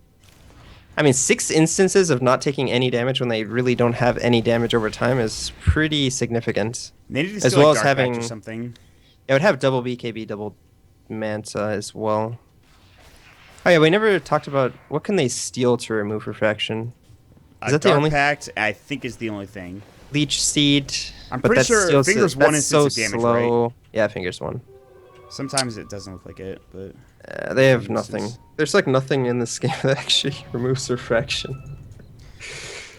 I mean, 6 instances of not taking any damage when they really don't have any damage over time is pretty significant. They need to as steal, well like, as Dark Patch having or something. It would have double BKB, double Manta as well. Oh yeah, we never talked about what can they steal to remove refraction. Is that the Dark only Pact, I think, is the only thing. Leech Seed? I'm but pretty that's sure still Fingers that's 1 so instance of damage, slow. right? Yeah, Fingers 1. Sometimes it doesn't look like it, but They have nothing. There's like nothing in this game that actually removes refraction.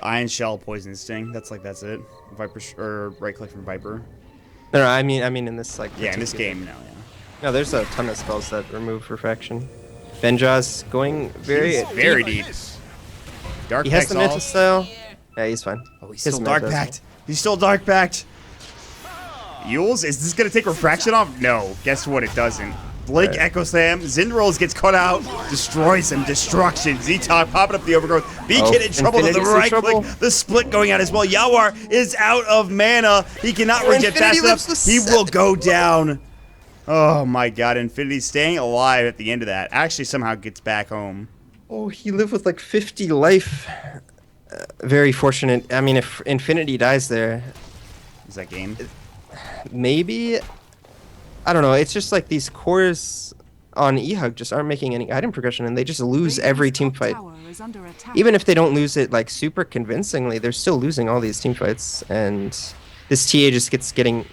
Iron Shell, Poison Sting. That's it. Viper or right click from Viper. No, I mean in this like. Yeah, in this particular- game, no, yeah. No, there's a ton of spells that remove refraction. Benjaz going very deep. Dark He has Pact's the Manta all. style. Yeah, he's fine. Oh, he's His still Dark Manta as well. Pact. He's still Dark Pact. Yules, is this gonna take refraction off? No. Guess what? It doesn't. Blink Right. Echo Slam. Zindrolls gets cut out. Destroys him. Destruction. Z-Talk popping up the overgrowth. B-Kid in trouble to the Infinity's in right trouble. click. The split going out as well. Yawar is out of mana. He cannot regen Infinity fast lives enough. to He will 7. go down. Oh my god. Infinity staying alive at the end of that. Actually somehow gets back home. Oh, he lived with like 50 life. Very fortunate. I mean, if Infinity dies there, Is that game? maybe. I don't know. It's just like these cores on eHug just aren't making any item progression, and they just lose every team fight. Even if they don't lose it like super convincingly, they're still losing all these team fights, and this TA just getting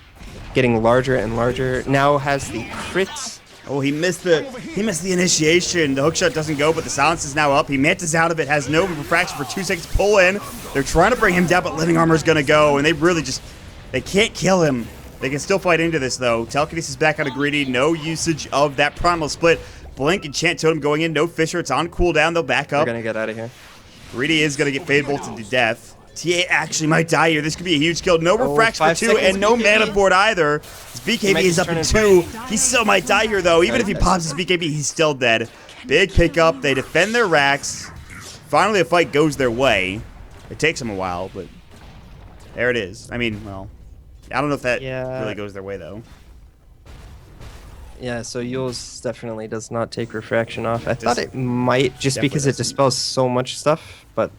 larger and larger. Now has the crit. Oh, he missed the initiation. The hookshot doesn't go, but the silence is now up. He mantas out of it, has no refraction for 2 seconds. Pull in. They're trying to bring him down, but living armor's gonna go, and they really just they can't kill him. They can still fight into this though. Telekinesis back out of Greedy. No usage of that primal split. Blink and Chant Totem going in. No Fisher. It's on cooldown. They'll back They're up. gonna get out of here. Greedy is gonna get Fade Bolted to death. TA actually might die here. This could be a huge kill. No Oh, refraction for 5 2 seconds and no BKB. mana board either. His BKB might is just up turn in in 2. He still might die here though. Even if he pops his BKB, he's still dead. Big pickup. They defend their racks. Finally, a fight goes their way. It takes them a while, but there it is. I mean, well, I don't know if that Yeah. really goes their way though. Yeah, so Yule's definitely does not take refraction off. I thought Does- it might just Definitely because it doesn't. dispels so much stuff, but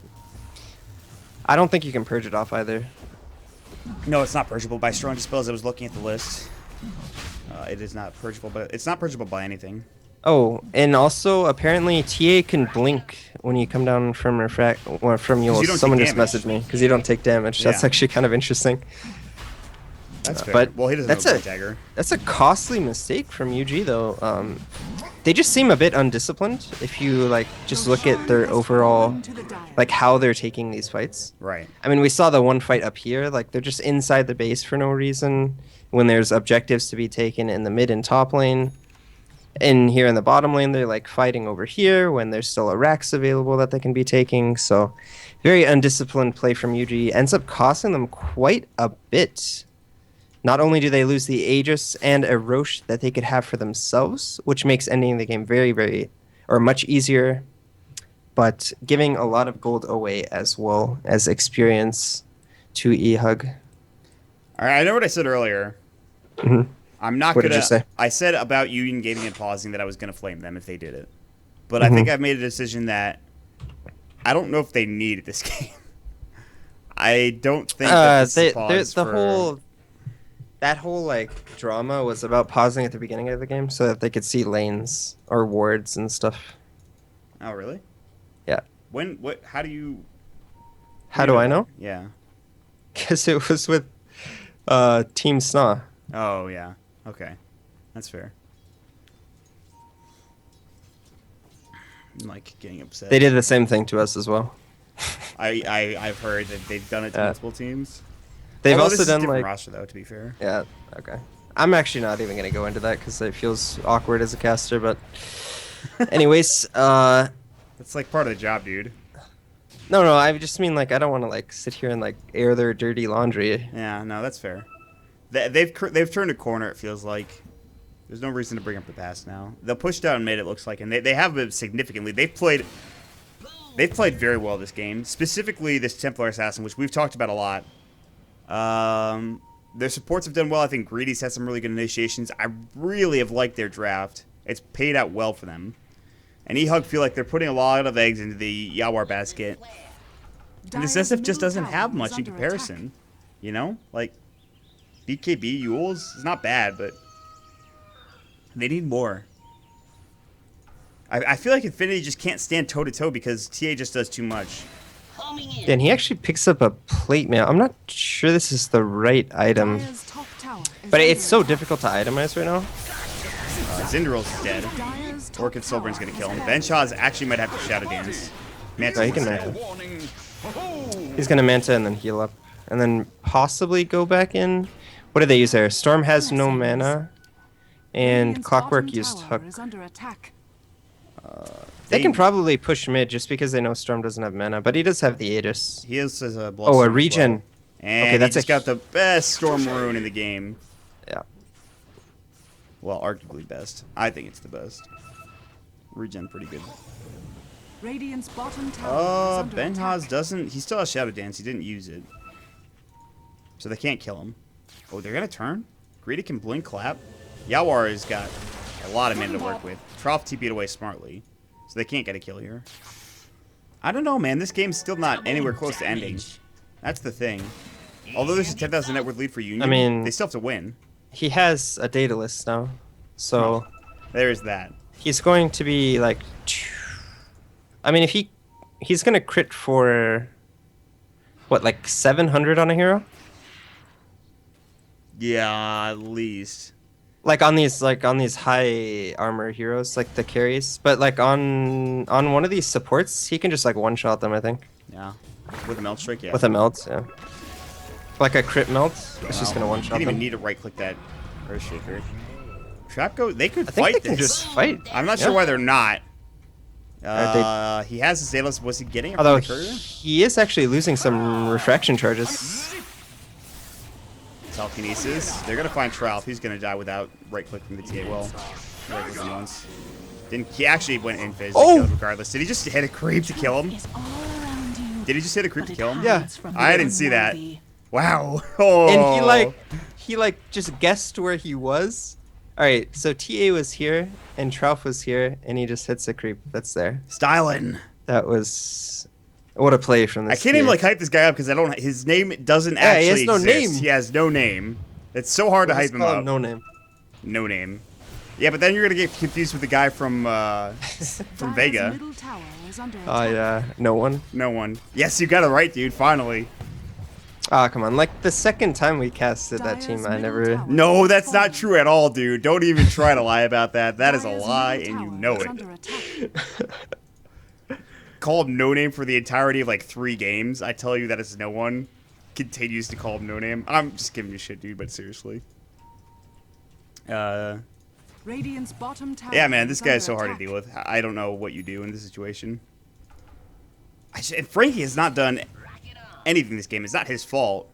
I don't think you can purge it off either. No, it's not purgeable by strong dispels. I was looking at the list. It is not purgeable, but it's not purgeable by anything. Oh, and also apparently TA can blink when you come down from refract or from Yule. you don't Someone take just damage. messaged me because you don't take damage. That's Yeah. actually kind of interesting. That's fair. But Well, he doesn't that's have a a- Blade dagger. That's a costly mistake from UG though. They just seem a bit undisciplined if you like just look at their overall like how they're taking these fights. Right. I mean, we saw the one fight up here, like they're just inside the base for no reason when there's objectives to be taken in the mid and top lane. And here in the bottom lane, they're like fighting over here when there's still a Rax available that they can be taking. So very undisciplined play from UG ends up costing them quite a bit. Not only do they lose the Aegis and a Roche that they could have for themselves, which makes ending the game much easier, but giving a lot of gold away as well as experience to eHug. All right, I know what I said earlier. Mhm. I'm not What gonna. did you say? I said about Union Gaming and pausing that I was gonna flame them if they did it, but Mm-hmm. I think I've made a decision that I don't know if they need this game. I don't think that this is a pause for... That whole like drama was about pausing at the beginning of the game so that they could see lanes or wards and stuff. Oh, really? Yeah. When? What? How do you? How do I know? Yeah. Because it was with Team Sna. Oh, yeah. Okay, that's fair. I'm like getting upset. They did the same thing to us as well. I've heard that they've done it to multiple teams. They've Although also this is a done different like roster though. To be fair. yeah. Okay. I'm actually not even gonna go into that because it feels awkward as a caster. But anyways, That's like part of the job, dude. no, I just mean like I don't want to like sit here and like air their dirty laundry. Yeah, no, that's fair. They've turned a corner. It feels like there's no reason to bring up the past now. They'll push down mid. It looks like, and they have been significantly. They've played very well this game. Specifically, this Templar Assassin, which we've talked about a lot. Their supports have done well. I think Greedy's had some really good initiations. I really have liked their draft. It's paid out well for them. And eHug feel like they're putting a lot of eggs into the Yawar basket. And this SF just doesn't have much in comparison. You know? Like, BKB, Yules is not bad, but they need more. I feel like Infinity just can't stand toe-to-toe because TA just does too much. And he actually picks up a plate mail. I'm not sure this is the right item, Dire's top tower is but it's under so attack. difficult to itemize right now. Zindral's dead. Dire's top Orchid Silburn's tower gonna kill is him. dead. Benchaz actually might have to Shadow Dance. Manta's he can dead. Manta. He's gonna Manta and then heal up, and then possibly go back in. What do they use there? Storm has no mana, and Radiant's Clockwork bottom used tower Hook. is under attack. They can probably push mid just because they know Storm doesn't have mana, but he does have the Aegis. He is as a Bloodstone Oh, a as regen. well. And Okay, that's he just a- got the best Storm Rune in the game. Yeah. Well, arguably best. I think it's the best. Regen pretty good. Radiant's bottom tower is under Benhaz attack. doesn't... He still has Shadow Dance. He didn't use it. So they can't kill him. Oh, they're going to turn? Greedy can blink clap. Yawar has got a lot of mana to work with. Trough TP'd away smartly. So they can't get a kill here. I don't know, man. This game's still not anywhere close to ending. That's the thing. Although there's a 10,000 net worth lead for Union, I mean- they still have to win. He has a data list now, so There's that. he's going to be like. I mean, if he's gonna crit for what, like 700 on a hero? Yeah, at least. Like on these high armor heroes, like the carries, but like on one of these supports, he can just like one shot them. I think Yeah. With a melt strike, yeah. with a melt, yeah. Like a crit melt, it's just gonna one shot Didn't even them. need to right click that Earthshaker. Trap go. They could I think fight they can this. just fight. I'm not Yeah. sure why they're not. Are He has his Daedalus. Was he getting it from Although the courier? he is actually losing some refraction charges. Telekinesis. They're gonna find Tralf. He's gonna die without right clicking the TA. Well, right clicking once. Didn't he actually went in phase? Oh! Regardless, did he just hit a creep to kill him? Is all around you, Did he just hit a creep to but it kill him? Yeah. hides from I the didn't see that. unworthy. Wow. Oh. And he like just guessed where he was All right, so TA was here and Trouf was here, and he just hits a creep. That's there. Styling. That was what a play from I this. can't even TA. like hype this guy up because I don't. His name doesn't Yeah, he has actually no exist. name. He has no name. It's so hard to We'll hype just him call up. him no name. No name. Yeah, but then you're gonna get confused with the guy from Dyer's Vega. middle tower is under Oh attack. yeah, no one. No one. Yes, you got it right, dude. Finally. Ah, come on. Like the second time we casted that Dyer's team, I middle never. tower No, is that's not falling. true at all, dude. Don't even try to lie about that. That is a Dyer's lie, middle and you tower know is it. under attack. Call him no name for the entirety of like 3 games. I tell you that is no one. Continues to call him no name. I'm just giving you shit, dude. But seriously. Radiant's bottom tower Yeah, man, this is guy's so under hard to attack. deal with. I don't know what you do in this situation. Frankie has not done anything this game. It's not his fault.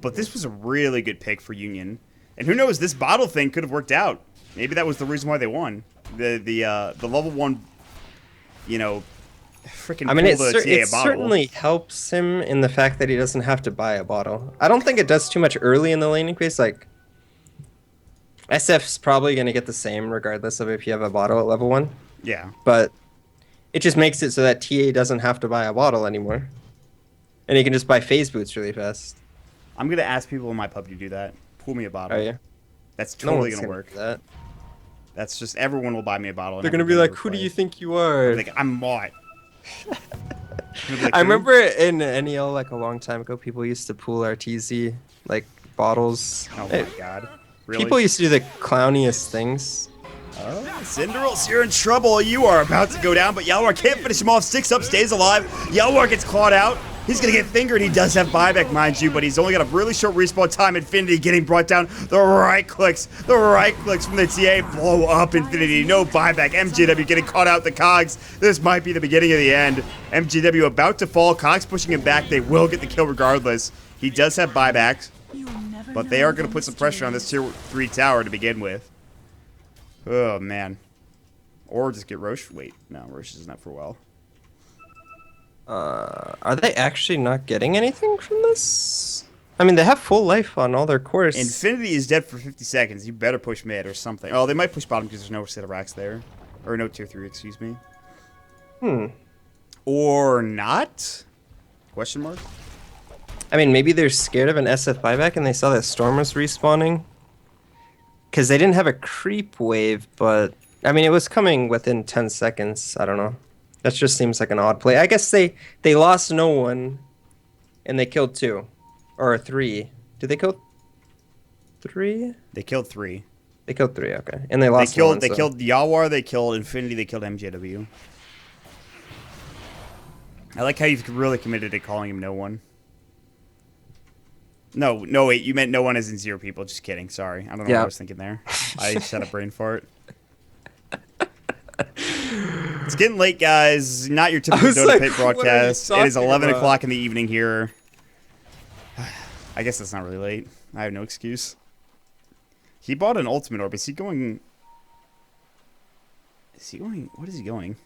But this was a really good pick for Union. And who knows, this bottle thing could have worked out. Maybe that was the reason why they won. The level 1, you know, freaking I mean, it, pulled a TA it bottle. certainly helps him in the fact that he doesn't have to buy a bottle. I don't think it does too much early in the laning phase. Like, SF's probably going to get the same regardless of if you have a bottle at level 1. Yeah. But it just makes it so that TA doesn't have to buy a bottle anymore. And he can just buy phase boots really fast. I'm going to ask people in my pub to do that. Pull me a bottle. Oh, yeah? That's No totally one's going to gonna work. do that. That's just, everyone will buy me a bottle. and They're going to be everyone's like, gonna who do play. you think you are? Like, I'm what? I remember in NEL like a long time ago, people used to pool RTZ like bottles. Oh my god. Really? People used to do the clowniest things. Cinderals, you're in trouble. You are about to go down, but Yalwar can't finish him off. 6 up, stays alive. Yalwar gets clawed out. He's going to get fingered. He does have buyback, mind you, but he's only got a really short respawn time. Infinity getting brought down. The right clicks from the TA blow up Infinity. No buyback. MJW getting caught out the cogs. This might be the beginning of the end. MJW about to fall. Cogs pushing him back. They will get the kill regardless. He does have buybacks, You'll never but they know are going to the put some pressure on this tier 3 tower to begin with. Oh, man. Or just get Roche. Wait, no, Roche is not for a while. Are they actually not getting anything from this? I mean, they have full life on all their cores. Infinity is dead for 50 seconds. You better push mid or something. Oh, they might push bottom because there's no set of racks there. Or no tier 3, excuse me. Or not? Question mark? I mean, maybe they're scared of an SF buyback and they saw that Storm was respawning. Because they didn't have a creep wave, but... I mean, it was coming within 10 seconds. I don't know. That just seems like an odd play. I guess they lost no one, and they killed 2. Or 3. Did they kill 3? They killed 3. They killed 3, okay. And they lost no one, They so- killed Yawar, they killed Infinity, they killed MJW. I like how you've really committed to calling him no one. No, wait, you meant no one as in 0 people. Just kidding, sorry. I don't know what Yeah. I was thinking there. I just had a brain fart. It's getting late, guys. Not your typical was Dota like, Pit what are you broadcast. It is talking 11 about? o'clock in the evening here. I guess that's not really late. I have no excuse. He bought an ultimate orb. Is he going... What is he going?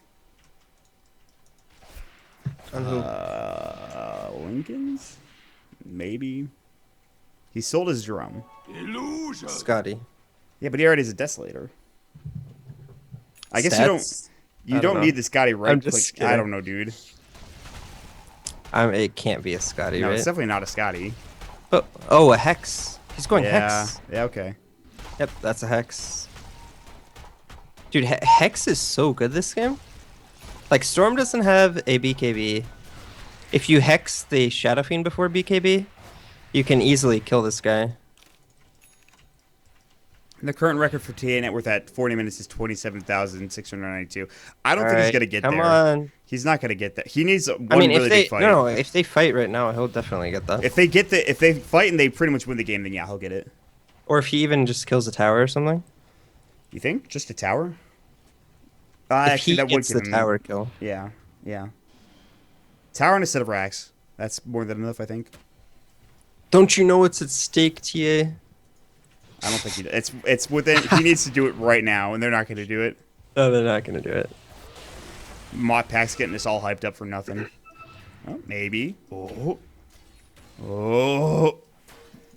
On who? Lincoln's? Maybe. He sold his drum. Scotty. Yeah, but he already has a Desolator. I guess Stats? you I don't don't know. need the Scotty right I'm just click. I kidding. don't know, dude. It can't be a Scotty, No, right? it's definitely not a Scotty. But oh, a hex. He's going Yeah. hex. Yeah, okay. Yep, that's a hex. Dude, hex is so good this game. Like Storm doesn't have a BKB. If you hex the Shadow Fiend before BKB, you can easily kill this guy. The current record for TA net worth at 40 minutes is 27,692. I don't think he's Alright, going to get come there. on. He's not going to get that. He needs one I mean, really if they big fight. no, if they fight right now, he'll definitely get that. If they fight and they pretty much win the game, then yeah, he'll get it. Or if he even just kills a tower or something. You think? Just a tower? If Actually, he that would gets the give him- tower kill. Yeah, yeah. Tower and a set of racks. That's more than enough, I think. Don't you know what's at stake, TA? I don't think it's within. He needs to do it right now, and they're not going to do it. No, they're not gonna do it. Mod Pack's getting us all hyped up for nothing. Oh, maybe. Oh.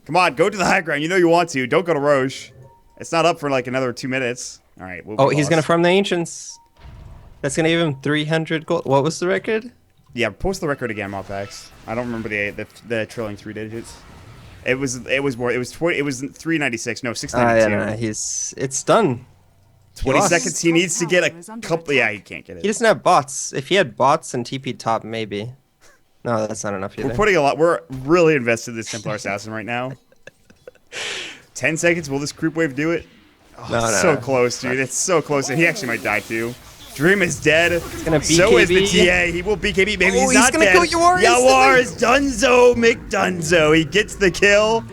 Come on, go to the high ground. You know you want to. Don't go to Roche. It's not up for like another 2 minutes. All right. Oh, he's gonna farm the ancients. That's gonna give him 300 gold. What was the record? Yeah, post the record again, Mopax. I don't remember the trailing 3 digits. It was more. It was 20. It was 396. No, 692. Yeah, no, it's done. 20 lost. seconds. He needs to get a couple. Yeah, he can't get it. He doesn't have bots. If he had bots and TP top, maybe. No, that's not enough either. We're putting a lot. We're really invested in this Templar Assassin right now. 10 seconds. Will this creep wave do it? Oh, No, so no. close, dude. It's so close, and he actually might die too. Dream is dead. It's gonna So is the BKB. TA. He will BKB. Maybe Oh, he's he's not gonna dead. kill Yawar Yawar instantly. is Dunzo McDunzo. He gets the kill.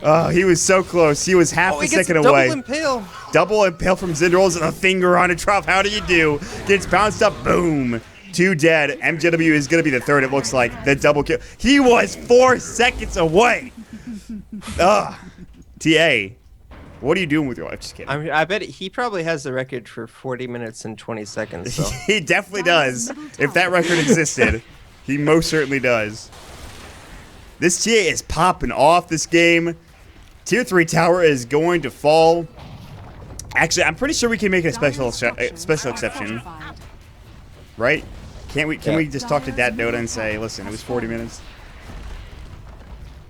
Oh, he was so close. He was half Oh, a he gets second double away. impale. Double impale from Zindrolls and a finger on a drop. How do you do? Gets bounced up. Boom. 2 dead. MJW is going to be the third, it looks like. The double kill. He was 4 seconds away. Ugh. TA, what are you doing with your life? Just kidding. I bet he probably has the record for 40 minutes and 20 seconds. So. He definitely does. If that record existed, he most certainly does. This TA is popping off this game. Tier 3 tower is going to fall. Actually, I'm pretty sure we can make a special exception, right? Can't we? Can we just talk to Dat Dota and say, listen, it was 40 minutes?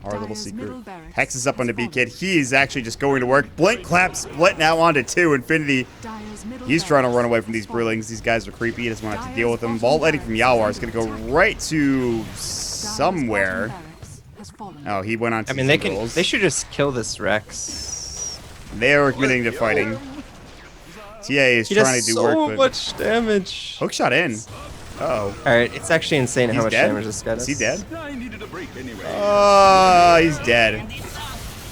Our little secret. Hex is up on the B kid. He's actually just going to work. Blink clap split now onto 2. Infinity. He's trying to run away from these Brewlings. These guys are creepy. He doesn't want to have to deal with them. Ball letting from Yawar is going to go right to somewhere. Oh, he went on to I mean, they should just kill this Rex. They are committing to fighting. TA is He trying does to do so work, but much damage. hook shot in. Uh-oh. All right, it's actually insane how He's much dead? damage this guy does. Is he dead? Oh, he's dead.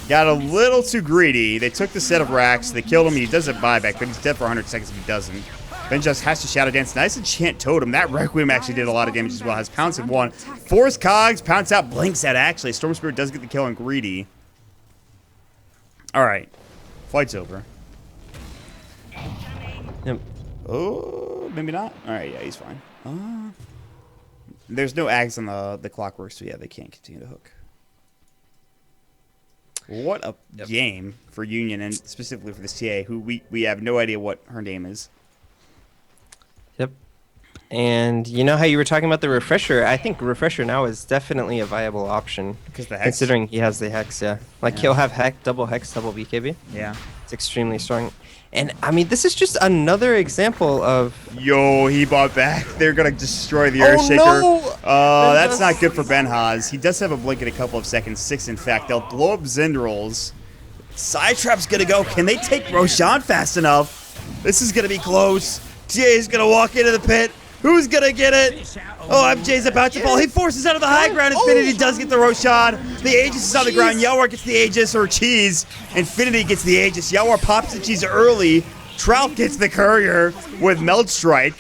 Got a little too greedy. They took the set of racks. They killed him. He does a buyback, but he's dead for 100 seconds if he doesn't. Ben just has to Shadow Dance. Nice enchant totem. That Requiem actually did a lot of damage as well. Has Pounce in 1. Force Cogs. Pounce out. Blinks out actually. Storm Spirit does get the kill on Greedy. Alright. Flight's over. Yep. Oh, maybe not. Alright, yeah, he's fine. There's no Ags on the clockwork, so yeah, they can't continue to hook. What a game for Union, and specifically for this TA, who we have no idea what her name is. Yep. And you know how you were talking about the refresher? I think refresher now is definitely a viable option. Because the Hex. Considering he has the Hex, yeah. Like he'll have Hex, double BKB. Yeah. It's extremely strong. And I mean, this is just another example of. Yo, he bought back. They're going to destroy the Earthshaker. No! Oh, that's not good for Ben Haas. He does have a blink in a couple of seconds. 6, in fact. They'll blow up Zindrolls. Side Trap's going to go. Can they take Roshan fast enough? This is going to be close. TA is going to walk into the pit. Who's going to get it? Oh, MJ's about to fall. He forces out of the high ground. Infinity does get the Roshan. The Aegis is on the ground. Yawar gets the Aegis, or Cheese. Infinity gets the Aegis. Yawar pops the Cheese early. Trout gets the Courier with Meld Strike.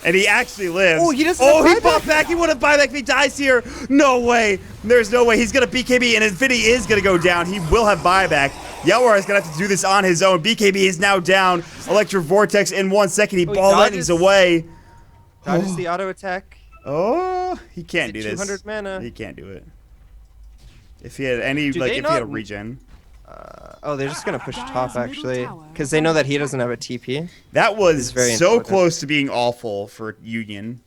And he actually lives. Oh, he doesn't Oh, have he popped back. He would have buyback if he dies here. No way. There's no way. He's going to BKB, and Infinity is going to go down. He will have buyback. Yawar is going to have to do this on his own. BKB is now down. Electric Vortex in 1 second. He ball lightnings away. Dodges the auto attack. Oh, he can't do this. 200 mana. He can't do it. If he had any, Do like, they if he had a not- regen. Oh, they're just gonna push top actually, because they know that he doesn't have a TP. That was very so important. close to being awful for Union.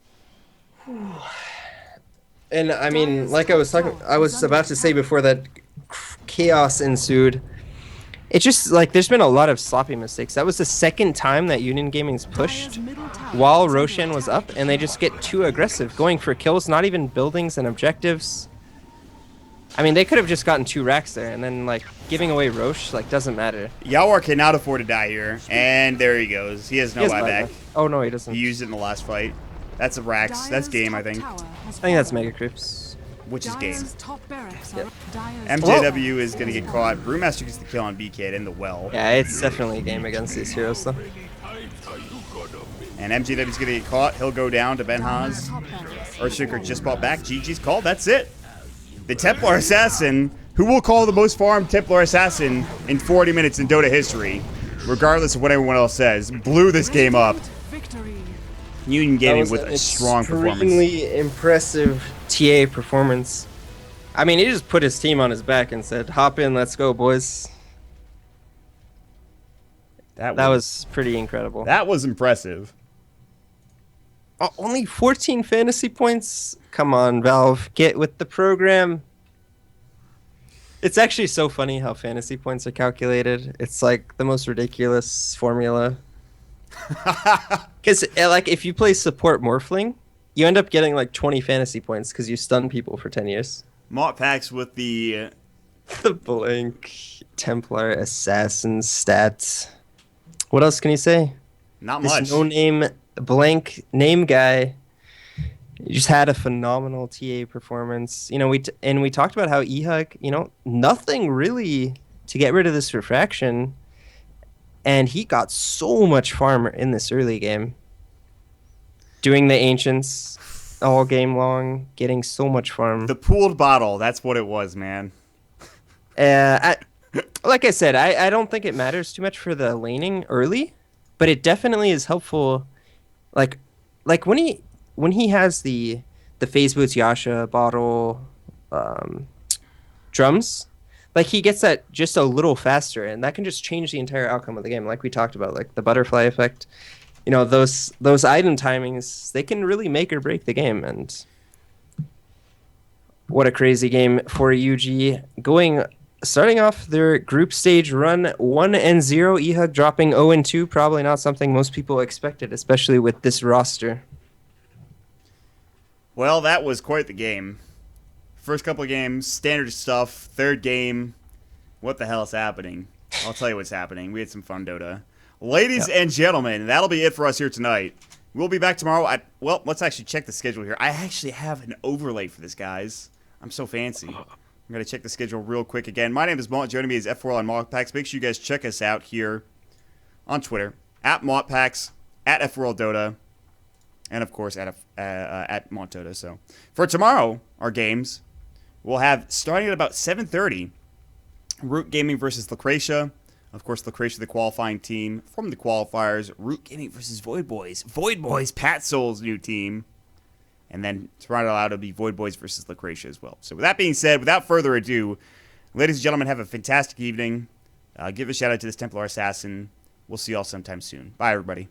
And I mean, like I was about to say before that chaos ensued. It's just like there's been a lot of sloppy mistakes. That was the second time that Union Gaming's pushed while Roshan was up, and they just get too aggressive, going for kills, not even buildings and objectives. I mean, they could have just gotten 2 racks there, and then like giving away Roche like doesn't matter. Yawar cannot afford to die here, and there he goes. He has no He has buyback. Oh no, he doesn't. He used it in the last fight. That's a Rax. That's game, I think. I think that's Mega Creeps. Which is game. Yep. MJW is going to get caught. Brewmaster gets the kill on B-Kid in the well. Yeah, it's definitely a game against these heroes though. And MJW's going to get caught. He'll go down to Ben Haas. Earthshaker just bought back. GG's called. That's it. The Templar Assassin, who will call the most farmed Templar Assassin in 40 minutes in Dota history, regardless of what everyone else says, blew this game up. Union Gaming with a strong performance. Extremely impressive TA performance. I mean, he just put his team on his back and said, "Hop in, let's go, boys." That was pretty incredible. That was impressive. Only 14 fantasy points? Come on, Valve. Get with the program. It's actually so funny how fantasy points are calculated. It's like the most ridiculous formula. Because like if you play support Morphling, you end up getting like 20 fantasy points because you stun people for 10 years. Mott with the The blank Templar Assassin stats. What else can you say? not This much. no-name blank name guy just had a phenomenal TA performance. You know, we talked about how eHug, you know, nothing really to get rid of this refraction, and he got so much farm in this early game. Doing the ancients all game long, getting so much farm. The pooled bottle, that's what it was, man. Like I said, I don't think it matters too much for the laning early, but it definitely is helpful. Like when he has the phase boots Yasha bottle drums, like he gets that just a little faster, and that can just change the entire outcome of the game. Like we talked about, like the butterfly effect. You know, those item timings, they can really make or break the game. And what a crazy game for UG. Starting off their group stage run 1-0, eHug dropping 0-2, probably not something most people expected, especially with this roster. Well, that was quite the game. First couple of games, standard stuff. Third game, what the hell is happening? I'll tell you what's happening. We had some fun Dota. Ladies and gentlemen, that'll be it for us here tonight. We'll be back tomorrow. Well, let's actually check the schedule here. I actually have an overlay for this, guys. I'm so fancy. I'm going to check the schedule real quick again. My name is Mont. Joining me is F4L on Mockpacks. Make sure you guys check us out here on Twitter, at Mockpacks, at F4L Dota, and, of course, at Montota. So, for tomorrow, our games, we'll have, starting at about 7:30, Root Gaming versus Lucretia. Of course, Lucretia, the qualifying team from the qualifiers. Root Gaming versus Void Boys. Void Boys, Pat Soul's new team. And then to round it out, it'll be Void Boys versus Lucretia as well. So with that being said, without further ado, ladies and gentlemen, have a fantastic evening. Give a shout out to this Templar Assassin. We'll see you all sometime soon. Bye, everybody.